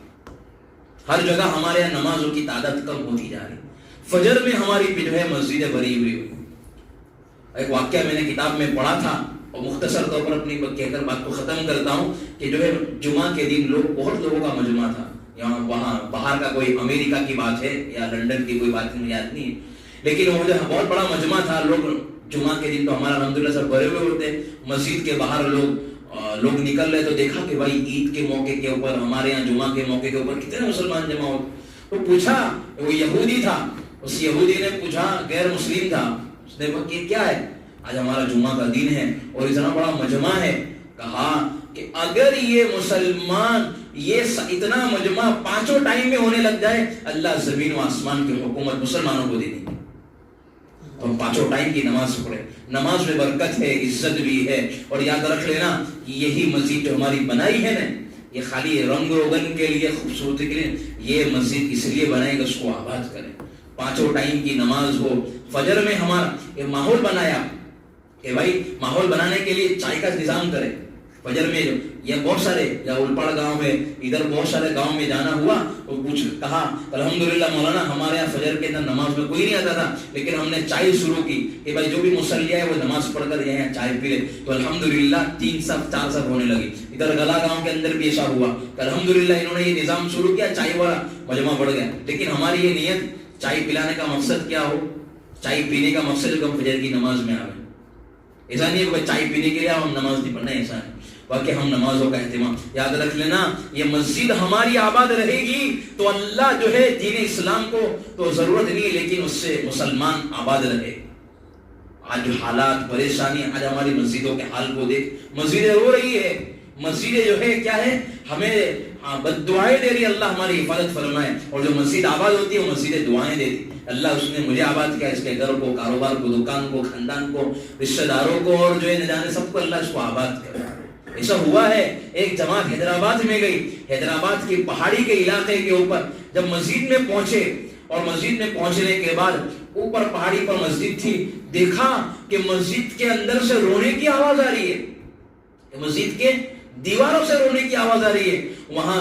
ہر جگہ ہمارے یہاں نمازوں کی تعداد کم ہوتی جا رہی، فجر میں ہماری جو ہے مسجدیں بھری ہوئی ہوئی۔ ایک واقعہ میں نے کتاب میں پڑھا تھا، اور مختصر طور پر اپنی کہہ کر بات کو ختم کرتا ہوں کہ جو ہے جمعہ کے دن بہت لوگوں کا مجمع تھا، یہاں وہاں باہر کا کوئی امریکہ کی بات ہے یا لنڈن کی کوئی بات مجھے یاد نہیں ہے، لیکن وہ جو بہت بڑا مجمع تھا۔ لوگ جمعہ کے دن تو ہمارا الحمدللہ سب بھرے ہوئے ہوتے، مسجد کے باہر لوگ نکل رہے تو دیکھا کہ بھائی عید کے موقع کے اوپر، ہمارے یہاں جمعہ کے موقع کے اوپر کتنے مسلمان جمع ہوتے۔ تو پوچھا، وہ یہودی تھا، اس یہودی نے پوچھا، غیر مسلم تھا، اس نے کہا کہ کیا ہے، آج ہمارا جمعہ کا دن ہے اور اتنا بڑا مجمع ہے۔ کہا کہ اگر یہ مسلمان یہ اتنا مجمع 5 ٹائم میں ہونے لگ جائے، اللہ زمین و آسمان کی حکومت مسلمانوں کو دے دیں گے۔ تو ہم 5 ٹائم کی نماز پڑھیں، نماز میں برکت ہے، عزت بھی ہے، اور یاد رکھ لینا کہ یہی مسجد جو ہماری بنائی ہے نا، یہ خالی رنگ روغن کے لیے، خوبصورتی کے لیے، یہ مسجد اس لیے بنائے کہ اس کو آباد کریں، 5 ٹائم کی نماز ہو۔ فجر میں ہمارا یہ ماحول بنایا کہ بھائی ماحول بنانے کے لیے چائے کا انتظام کریں۔ فجر میں یہ بہت سارے یا الپڑ گاؤں میں، ادھر بہت سارے گاؤں میں جانا ہوا تو کہا الحمدللہ مولانا ہمارے یہاں فجر کے اندر نماز میں کوئی نہیں آتا تھا، لیکن ہم نے چائے شروع کی کہ بھائی جو بھی مصلی ہے وہ نماز پڑھ کر یہاں چائے پی لے، تو الحمدللہ 3 صف 4 صف ہونے لگی۔ ادھر گلا گاؤں کے اندر بھی ایسا ہوا کہ الحمدللہ انہوں نے یہ نظام شروع کیا، چائے والا مجمع بڑھ گیا۔ لیکن ہماری یہ نیت، چائے پلانے کا مقصد کیا ہو، چائے پینے کا مقصد کہ ہم فجر کی نماز میں آئے۔ ایسا نہیں ہے کہ چائے پینے کے لیے ہم نماز نہیں پڑھنا، ایسا نہیں، باقی ہم نمازوں کا اہتمام یاد رکھ لینا۔ یہ مسجد ہماری آباد رہے گی تو اللہ جو ہے دین اسلام کو تو ضرورت نہیں، لیکن اس سے مسلمان آباد رہے۔ آج جو حالات پریشانی، آج ہماری مسجدوں کے حال کو دیکھ، مسجدیں رو رہی ہے، مسجدیں جو ہے کیا ہے، ہمیں بد دعائیں دے رہی، اللہ ہماری حفاظت فرمائے۔ اور جو مسجد آباد ہوتی ہے وہ مسجدیں دعائیں دیتی، اللہ اس نے مجھے آباد کیا، اس کے گھر کو، کاروبار کو، دکان کو، خاندان کو، رشتہ داروں کو، اور جو ہے نہ جانے سب کو اللہ اس کو آباد کرے۔ ایسا ہوا ہے، ایک جماعت حیدرآباد میں گئی، حیدرآباد کی پہاڑی کے علاقے کے اوپر جب مسجد میں پہنچے، اور مسجد میں پہنچنے کے بعد اوپر پہاڑی پر مسجد تھی، دیکھا کہ مسجد کے اندر سے رونے کی آواز آ رہی ہے، مسجد کے دیواروں سے رونے کی آواز آ رہی ہے۔ وہاں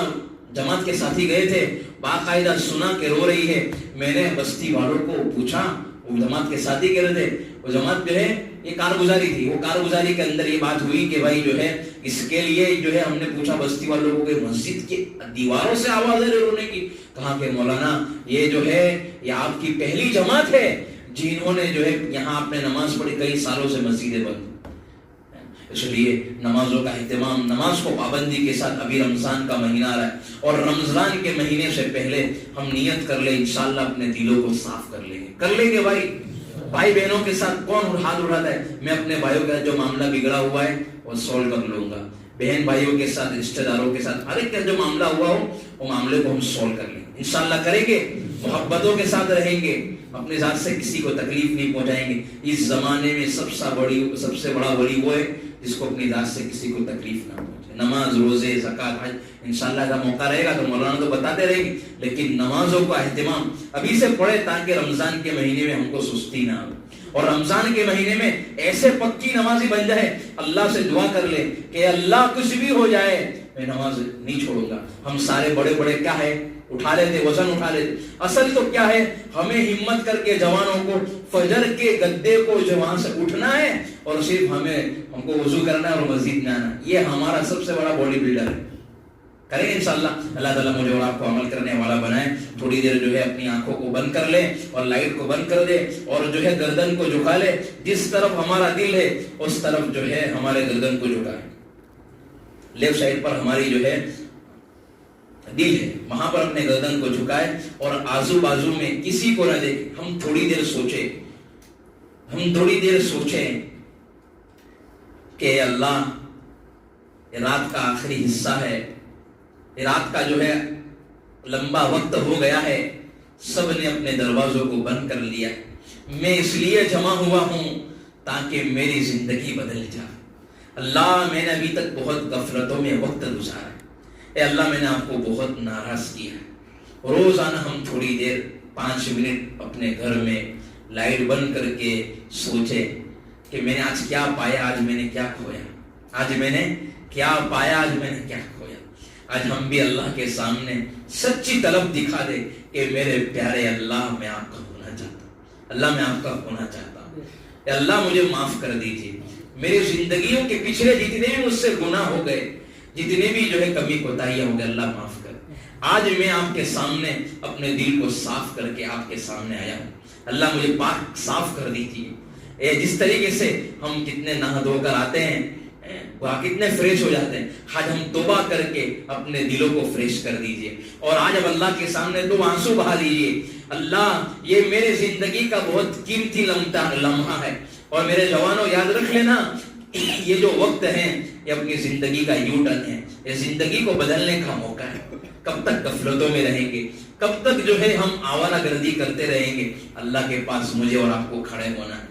جماعت کے ساتھی گئے تھے، باقاعدہ سنا کہ رو رہی ہے۔ میں نے بستی والوں کو پوچھا، وہ جماعت کے ساتھی کہہ رہے تھے، وہ جماعت جو ہے یہ کارگزاری تھی، وہ کارگزاری کے اندر یہ بات ہوئی کہ بھائی جو ہے اس کے لیے جو ہے ہم نے پوچھا بستی والوں کو کہ مسجد کے دیواروں سے آواز ہے رونے کی۔ کہا کہ مولانا یہ جو ہے یہ آپ کی پہلی جماعت ہے جنہوں نے جو ہے یہاں آپ نے نماز پڑھی، کئی سالوں سے مسجدیں بند، اس لیے نمازوں کا اہتمام، نماز کو پابندی کے ساتھ، ابھی رمضان کا مہینہ آ رہا ہے اور رمضان کے مہینے سے پہلے ہم نیت کر لیں، انشاءاللہ اپنے دلوں کو صاف کر لیں گے بھائی بہنوں کے ساتھ کون ہاتھ اٹھاتا ہے؟ میں اپنے بھائیوں کا جو معاملہ بگڑا ہوا ہے وہ سولو کر لوں گا، بہن بھائیوں کے ساتھ، رشتہ داروں کے ساتھ، ہر ایک کا جو معاملہ ہوا ہو وہ معاملے کو ہم سولو کر لیں، انشاءاللہ کریں گے، محبتوں کے ساتھ رہیں گے، اپنے ذات سے کسی کو تکلیف نہیں پہنچائیں گے۔ اس زمانے میں سب سے بڑا ولی وہ ہے جس کو اپنی ذات سے کسی کو تکلیف نہ پہنچے۔ نماز، روزے، زکوٰۃ، حج، انشاءاللہ کا موقع رہے گا تو مولانا تو بتاتے رہیں گے، لیکن نمازوں کا اہتمام ابھی سے پڑھے تاکہ رمضان کے مہینے میں ہم کو سستی نہ ہو، اور رمضان کے مہینے میں ایسے پکی نمازی بن جائے، اللہ سے دعا کر لے کہ اللہ کچھ بھی ہو جائے میں نماز نہیں چھوڑوں گا۔ ہم سارے بڑے کیا ہے اٹھا لیتے، وزن اٹھا لیتے، اصل تو کیا ہے، ہمیں ہمت کر کے جوانوں کو فجر کے گدے کو جو وہاں سے اٹھنا ہے اور صرف ہم کو وضو کرنا ہے اور مسجد میں آنا، یہ ہمارا سب سے بڑا باڈی بلڈر ہے۔ کریں گے انشاءاللہ، اللہ تعالیٰ مجھے اور آپ کو عمل کرنے والا بنائے۔ تھوڑی دیر جو ہے اپنی آنکھوں کو بند کر لے اور لائٹ کو بند کر دے اور جو ہے گردن کو جھکا لے، جس طرف ہمارا دل ہے اس طرف جو ہے ہمارے گردن کو جھکائے، لیفٹ سائڈ پر ہماری جو ہے دل ہے وہاں پر اپنے گردن کو جھکائے اور آزو بازو میں کسی کو نہ دیکھے۔ ہم تھوڑی دیر سوچیں کہ اللہ یہ رات کا آخری حصہ ہے، یہ رات کا جو ہے لمبا وقت ہو گیا ہے، سب نے اپنے دروازوں کو بند کر لیا، میں اس لیے جمع ہوا ہوں تاکہ میری زندگی بدل جائے۔ اللہ میں نے ابھی تک بہت غفلتوں میں وقت گزارا ہے، اے اللہ میں نے آپ کو بہت ناراض کیا ہے۔ روزانہ ہم تھوڑی دیر 5 منٹ اپنے گھر میں لائٹ بند کر کے سوچے کہ میں نے آج کیا پایا، آج میں نے کیا کھویا، آج میں نے کیا پایا، آج میں نے کیا کھویا۔ آج ہم بھی اللہ کے سامنے سچی طلب دکھا دے کہ میرے پیارے اللہ میں آپ کا ہونا چاہتا ہوں، اللہ میں آپ کا ہونا چاہتا ہوں، اے اللہ مجھے معاف کر دیجیے، میری زندگیوں کے پچھلے جتنے بھی مجھ سے گناہ ہو گئے، جتنے بھی جو ہے کمی کوتاہیاں ہو گئے، اللہ معاف کر۔ آج میں آپ کے سامنے اپنے دل کو صاف کر کے آپ کے سامنے آیا ہوں، اللہ مجھے پاک صاف کر دیجیے۔ جس طریقے سے ہم کتنے نہا دھو کر آتے ہیں، کتنے فریش ہو جاتے ہیں، آج ہم توبہ کر کے اپنے دلوں کو فریش کر دیجیے اور آج اب اللہ کے سامنے 2 آنسو بہا لیجیے۔ اللہ یہ میرے زندگی کا بہت قیمتی لمحہ ہے، اور میرے جوانوں یاد رکھ لینا یہ جو وقت ہے یہ اپنی زندگی کا یو ٹرن ہے، یہ زندگی کو بدلنے کا موقع ہے۔ کب تک غفلتوں میں رہیں گے، کب تک جو ہے ہم آوارہ گردی کرتے رہیں گے؟ اللہ کے پاس مجھے اور آپ کو کھڑے ہونا ہے،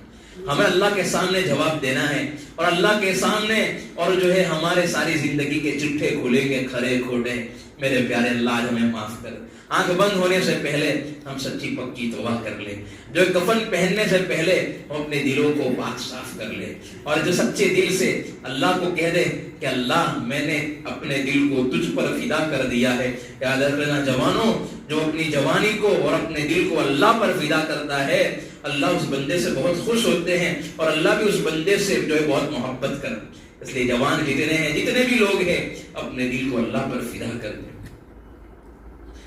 ہمیں اللہ کے سامنے جواب دینا ہے، اور اللہ کے سامنے اور جو ہے ہمارے ساری زندگی کے چٹھے کھولیں گے، کھرے کھوٹے۔ میرے پیارے اللہ آج ہمیں معاف کر۔ آنکھ بند ہونے سے پہلے ہم سچی پکی توبہ کر لیں، جو کفن پہننے سے پہلے ہم اپنے دلوں کو پاک صاف کر لیں، اور جو سچے دل سے اللہ کو کہہ دے کہ اللہ میں نے اپنے دل کو تجھ پر فدا کر دیا ہے۔ یاد رکھنا جوانوں، جو اپنی جوانی کو اور اپنے دل کو اللہ پر فدا کرتا ہے، اللہ اس بندے سے بہت خوش ہوتے ہیں، اور اللہ بھی اس بندے سے جو ہے بہت محبت کرتے ہیں۔ اس لیے جوان جتنے ہیں، جتنے بھی لوگ ہیں، اپنے دل کو اللہ پر فدا کر دیں۔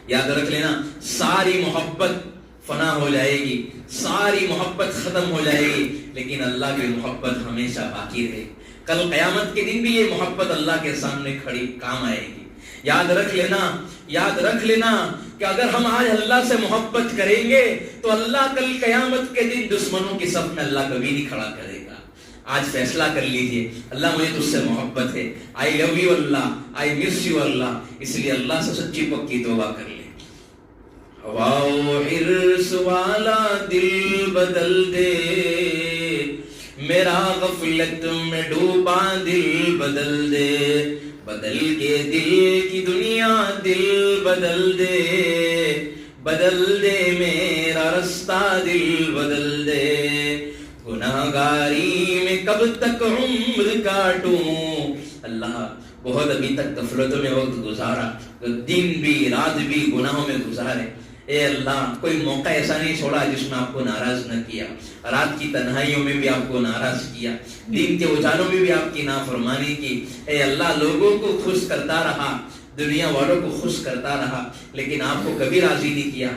یاد رکھ لینا ساری محبت فنا ہو جائے گی، ساری محبت ختم ہو جائے گی، لیکن اللہ کی محبت ہمیشہ باقی رہے گی۔ کل قیامت کے دن بھی یہ محبت اللہ کے سامنے کھڑی کام آئے گی۔ یاد رکھ لینا کہ اگر ہم آج اللہ سے محبت کریں گے تو اللہ کل قیامت کے دن دشمنوں کی صف میں اللہ کبھی نہیں کھڑا کرے گا۔ آج فیصلہ کر لیجئے، اللہ مجھے تجھ سے محبت ہے، آئی love you Allah, I miss you اللہ، اس لیے اللہ سے سچی پکی توبہ کر لے۔ ہوا و حرص والا دل بدل دے، میرا غفلت میں ڈوبا دل بدل دے، بدل کے دل کی دنیا دل بدل دے میرا رستہ دل بدل دے، گناہگاری میں کب تک عمر کاٹوں۔ اللہ بہت ابھی تک غفلتوں میں وقت گزارا، دن بھی رات بھی گناہوں میں گزارے، اے اللہ کوئی موقع ایسا نہیں چھوڑا جس میں آپ کو ناراض نہ کیا، رات کی تنہائیوں میں بھی آپ کو ناراض کیا، دن کے اجالوں میں بھی آپ کی نافرمانی کی، اے اللہ لوگوں کو خوش کرتا رہا، دنیا والوں کو خوش کرتا رہا، لیکن آپ کو کبھی راضی نہیں کیا،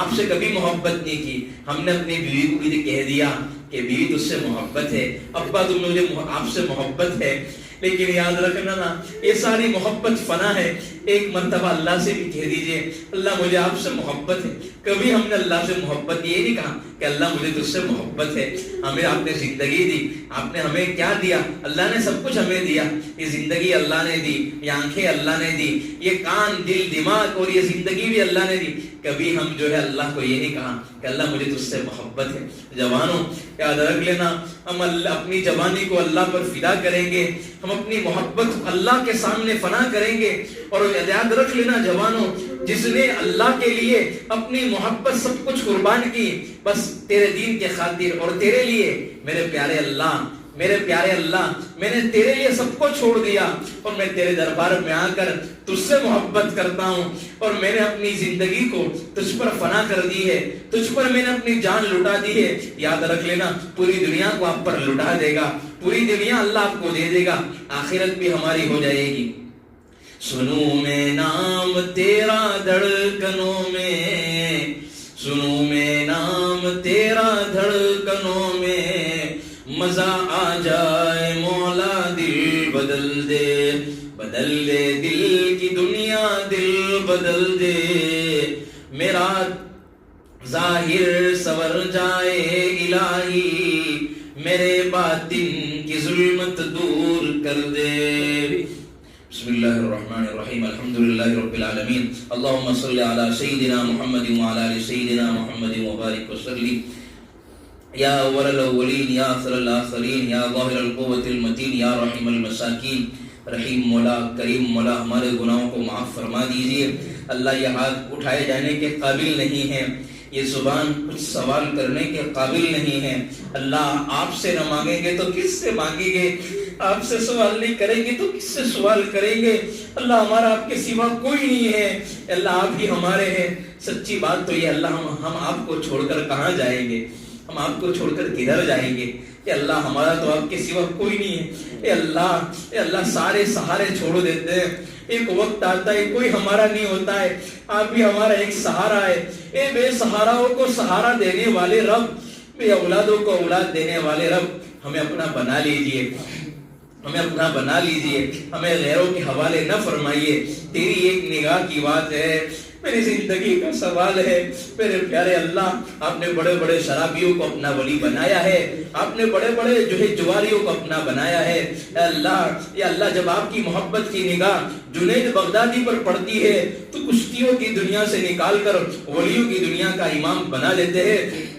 آپ سے کبھی محبت نہیں کی۔ ہم نے اپنی بیوی کو بھی کہہ دیا کہ بیوی تجھ سے محبت ہے، ابا تم مجھے آپ سے محبت ہے، لیکن یاد رکھنا نا یہ ساری محبت فنا ہے۔ ایک مرتبہ اللہ سے بھی کہہ دیجئے اللہ مجھے آپ سے محبت ہے۔ کبھی ہم نے اللہ سے محبت یہ نہیں کہا کہ اللہ مجھے تجھ سے محبت ہے۔ ہمیں آپ نے زندگی دی، آپ نے ہمیں کیا دیا؟ اللہ نے سب کچھ ہمیں دیا۔ یہ زندگی اللہ نے دی، یہ آنکھیں اللہ نے دی، یہ کان دل دماغ اور یہ زندگی بھی اللہ نے دی۔ کبھی ہم جو ہے اللہ کو یہ نہیں کہا کہ اللہ مجھے تجھ سے محبت ہے۔ جوانوں یاد رکھ لینا، ہم اپنی جوانی کو اللہ پر فدا کریں گے، ہم اپنی محبت اللہ کے سامنے فنا کریں گے۔ اور یاد رکھ لینا جوانوں، جس نے اللہ کے لیے اپنی محبت سب کچھ قربان کی بس تیرے دین کے خاطر اور تیرے لیے، میرے پیارے اللہ، میرے پیارے اللہ، میں نے تیرے لیے سب کو چھوڑ دیا اور میں تیرے دربار میں آ کر تجھ سے محبت کرتا ہوں، اور میں نے اپنی زندگی کو تجھ پر فنا کر دی ہے، تجھ پر میں نے اپنی جان لٹا دی ہے۔ یاد رکھ لینا پوری دنیا کو آپ پر لٹا دے گا، پوری دنیا اللہ آپ کو دے دے گا، آخرت بھی ہماری ہو جائے گی۔ سنوں میں نام تیرا دھڑکنوں میں، سنوں میں نام تیرا دھڑکنوں میں، مزہ آ جائے مولا دل بدل دے، بدل دے دل کی دنیا دل بدل دے، میرا ظاہر سور جائے الہی، میرے باطن کی ظلمت دور کر دے۔ بسم اللہ الرحمن الرحیم، الحمدللہ رب العالمین، اللہم صلی علی سیدنا محمد وعلی آل سیدنا محمد وبارک وسلم۔ یا اول الاولین، یا آخر الآخرین، یا ظاہر القوة المتین، یا رحیم المساکین، رحیم مولا، کریم مولا، ہمارے گناہوں کو معاف فرما دیجئے۔ اللہ یہ ہاتھ اٹھائے جانے کے قابل نہیں ہے، یہ زبان کچھ سوال کرنے کے قابل نہیں ہے۔ اللہ آپ سے نہ مانگیں گے تو کس سے مانگیں گے؟ آپ سے سوال نہیں کریں گے تو کس سے سوال کریں گے؟ اللہ ہمارا آپ کے سوا کوئی نہیں ہے، اللہ آپ ہی ہمارے ہیں۔ سچی بات تو یہ اللہ ہم آپ کو چھوڑ کر کہاں جائیں گے؟ ہم آپ کو چھوڑ کر کدھر جائیں گے؟ اے اللہ ہمارا تو آپ کے سوا کوئی نہیں ہے۔ اے اللہ سارے سہارے چھوڑ دیتے ہیں، ایک وقت آتا ہے کوئی ہمارا نہیں ہوتا ہے، آپ بھی ہمارا ایک سہارا ہے۔ اے بے سہاراؤں کو سہارا دینے والے رب، بے اولادوں کو اولاد دینے والے رب، ہمیں اپنا بنا لیجئے، ہمیں اپنا بنا لیجئے، ہمیں غیروں کے حوالے نہ فرمائیے۔ تیری ایک نگاہ کی بات ہے، میری زندگی کا سوال ہے۔ میرے پیارے اللہ، آپ نے بڑے بڑے شرابیوں کو اپنا ولی بنایا ہے، آپ نے بڑے بڑے جو ہے جواریوں کو اپنا بنایا ہے۔ اے اللہ، یا اللہ جب آپ کی محبت کی نگاہ جنید بغدادی پر پڑتی ہے تو کشتیوں کی دنیا سے نکال کر ولیوں کی دنیا کا امام بنا لیتے ہیں۔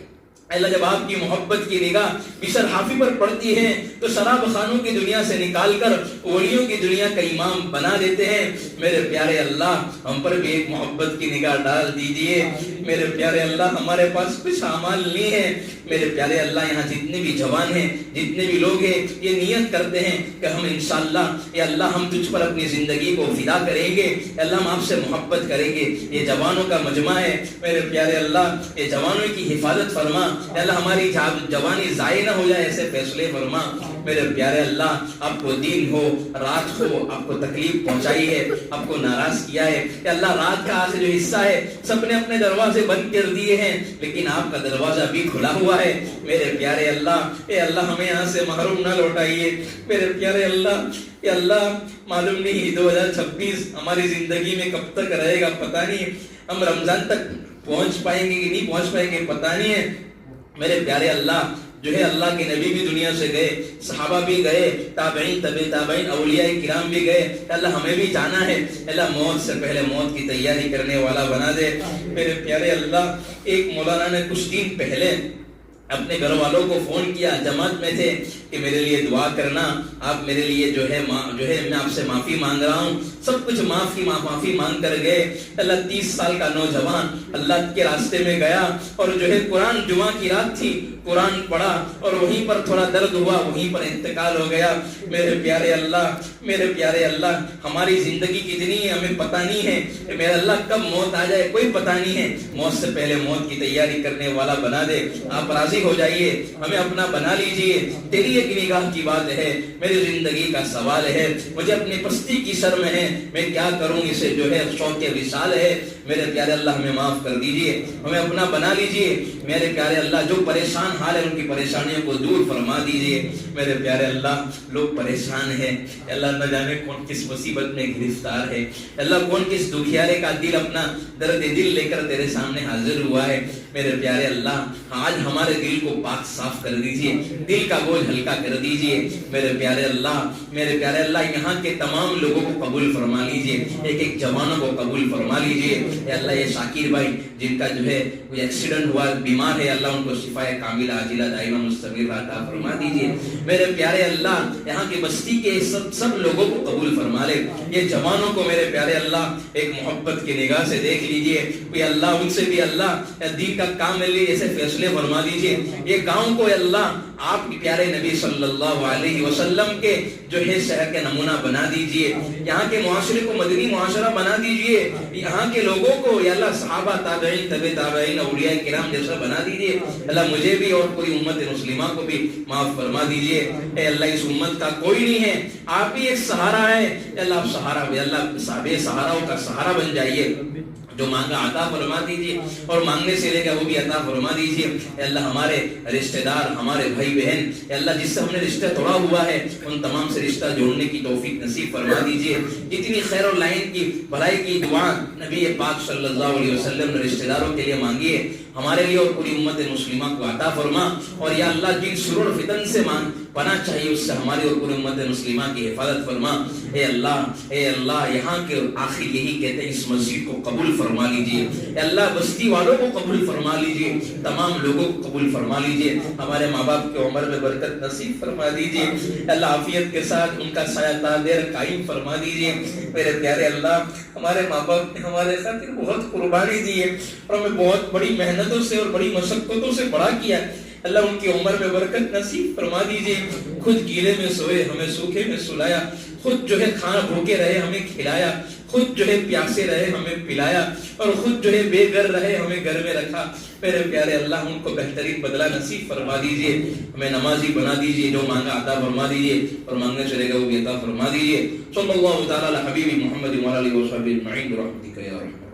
اللہ جب آپ کی محبت کی نگاہ بشر حافی پر پڑتی ہے تو شراب خانوں کی دنیا سے نکال کر ولیوں کی دنیا کا امام بنا دیتے ہیں۔ میرے پیارے اللہ، ہم پر بھی ایک محبت کی نگاہ ڈال دیجئے۔ میرے پیارے اللہ، ہمارے پاس کچھ اعمال نہیں ہے۔ میرے پیارے اللہ، یہاں جتنے بھی جوان ہیں، جتنے بھی لوگ ہیں، یہ نیت کرتے ہیں کہ ہم انشاءاللہ یا اللہ ہم تجھ پر اپنی زندگی کو فدا کریں گے، اللہ ہم آپ سے محبت کریں گے۔ یہ جوانوں کا مجمع ہے میرے پیارے اللہ، یہ جوانوں کی حفاظت فرما، اللہ ہماری جوانی ضائع نہ ہو جائے، ایسے فیصلے فرما۔ میرے پیارے اللہ، آپ کو دن ہو رات ہو، آپ کو تکلیف پہنچائی ہے، آپ کو ناراض کیا ہے، کہ اللہ رات کا آج جو حصہ ہے سب نے اپنے دروازے بند کر دیے ہیں، لیکن آپ کا دروازہ بھی کھلا ہوا ہے۔ میرے پیارے اللہ، اے اللہ ہمیں یہاں سے محروم نہ لوٹائیے۔ میرے پیارے اللہ، اے اللہ معلوم نہیں 2026 ہماری زندگی میں کب تک رہے گا پتہ نہیں، ہم رمضان تک پہنچ پائیں گے کہ نہیں پہنچ پائیں گے پتہ نہیں ہے۔ میرے پیارے اللہ، جو ہے اللہ کے نبی بھی دنیا سے گئے، صحابہ بھی گئے، تابعین تبع تابعین اولیاء کرام بھی گئے، اللہ ہمیں بھی جانا ہے۔ اللہ موت سے پہلے موت کی تیاری کرنے والا بنا دے۔ میرے پیارے اللہ، ایک مولانا نے کچھ دن پہلے اپنے گھر والوں کو فون کیا، جماعت میں تھے، کہ میرے لیے دعا کرنا، آپ میرے لیے جو ہے میں آپ سے معافی مانگ رہا ہوں۔ سب کچھ معافی مانگ کر گئے۔ اللہ 30 سال کا نوجوان اللہ کے راستے میں گیا اور جو ہے قرآن جمعہ کی رات تھی، قرآن پڑھا اور وہیں پر تھوڑا درد ہوا، وہیں پر انتقال ہو گیا۔ میرے پیارے اللہ، میرے پیارے اللہ، ہماری زندگی کتنی ہے ہمیں پتہ نہیں ہے کہ میرے اللہ کب موت آ جائے کوئی پتہ نہیں ہے۔ موت سے پہلے موت کی تیاری کرنے والا بنا دے۔ آپ راضی راضی ہو جائیے، ہمیں اپنا بنا لیجئے، تیری ایک نگاہ کی بات ہے، میری زندگی کا سوال ہے، مجھے اپنی پستی کی شرم ہے، میں کیا کروں، اسے جو ہے شوق وصال ہے، میرے پیارے اللہ ہمیں معاف کر دیجئے، ہمیں اپنا بنا لیجئے، میرے پیارے اللہ جو پریشان حال ہے ان کی پریشانیوں کو دور فرما دیجئے، میرے پیارے اللہ لوگ پریشان ہیں، اللہ نہ جانے کون کس مصیبت میں گرفتار ہے، اللہ کون کس دکھیارے کا دل اپنا درد دل لے کر تیرے سامنے حاضر ہوا ہے، میرے پیارے اللہ آج ہمارے دل کو پاک صاف کر دیجئے، دل کا بوجھ ہلکا کر دیجئے، میرے پیارے اللہ یہاں کے تمام لوگوں کو قبول فرما لیجئے، ایک ایک جوانوں کو قبول فرما لیجئے، اے اللہ یہ شاکر بھائی جن کا جو ہے کوئی ایکسیڈنٹ ہوا بیمار ہے، اللہ ان کو شفا کاملہ عاجلہ دائمہ مستمر عطا فرما دیجئے، میرے پیارے اللہ یہاں کی بستی کے سب لوگوں کو قبول فرما لے، یہ جوانوں کو میرے پیارے اللہ ایک محبت کی نگاہ سے دیکھ لیجئے، کوئی اللہ ان سے بھی اللہ دین کا کام میں لیے ایسے فیصلے فرما دیجئے، یہ گاؤں کو اللہ آپ کے پیارے نبی صلی اللہ علیہ وسلم کے جو ہے شہر کے نمونہ بنا دیجئے، یہاں کے معاشرے کو مدنی معاشرہ بنا دیجئے، یہاں کے لوگوں کو یا اللہ صحابہ تابعین تبع تابعین اولیاء کرام جیسا بنا دیجئے، اللہ مجھے بھی اور پوری امت مسلمہ کو بھی معاف فرما دیجئے، اے اللہ اس امت کا کوئی نہیں ہے، آپ ہی ایک سہارا ہے، اے اللہ آپ سہارا بھی اللہ بے سہاراؤں کا سہارا بن جائیے، جو مانگا عطا فرما دیجئے اور مانگنے سے لے گا وہ بھی عطا فرما دیجئے، اے اللہ ہمارے رشتہ دار ہمارے بھائی بہن اے اللہ جس سے ہم نے رشتہ توڑا ہوا ہے ان تمام سے رشتہ جوڑنے کی توفیق نصیب فرما دیجئے، جتنی خیر اور لائن کی بھلائی کی دعا نبی پاک صلی اللہ علیہ وسلم نے رشتہ داروں کے لیے مانگی ہے ہمارے لیے اور پوری امت مسلمہ کو عطا فرما، اور یا اللہ جن شرور و فتن سے پناہ چاہیے اس سے ہماری اور پوری امت مسلمہ کی حفاظت فرما، اے اللہ یہاں کے آخر یہی کہتے ہیں اس مسجد کو قبول فرما لیجئے، اے اللہ بستی والوں کو قبول فرما لیجئے، تمام لوگوں کو قبول فرما لیجئے، ہمارے ماں باپ کے عمر میں برکت نصیب فرما دیجئے، اے اللہ عافیت کے ساتھ ان کا سایہ تا دیر قائم فرما دیجئے، میرے پیارے اللہ ہمارے ماں باپ نے ہمارے خاطر بہت قربانی دی ہے اور ہمیں بہت بڑی محنتوں سے اور بڑی مشقتوں سے بڑا کیا ہے، اللہ ان کی عمر میں برکت نصیب فرما دیجئے، خود گیلے میں سوئے ہمیں سوکھے میں سلایا، خود جو ہے کھانا بھوکے رہے ہمیں کھلایا، خود جو ہے پیاسے رہے ہمیں پلایا، اور خود جو ہے بے گھر رہے ہمیں گھر میں رکھا، میرے پیارے اللہ ان کو بہترین بدلہ نصیب فرما دیجئے، ہمیں نمازی بنا دیجئے، جو مانگا عطا فرما دیجئے اور مانگنے چلے گا وہ بھی عطا فرما دیجئے، صلی اللہ تعالی علی حبیب محمد وعلی آلہ وصحبہ اجمعین برحمتک یا رحمۃ۔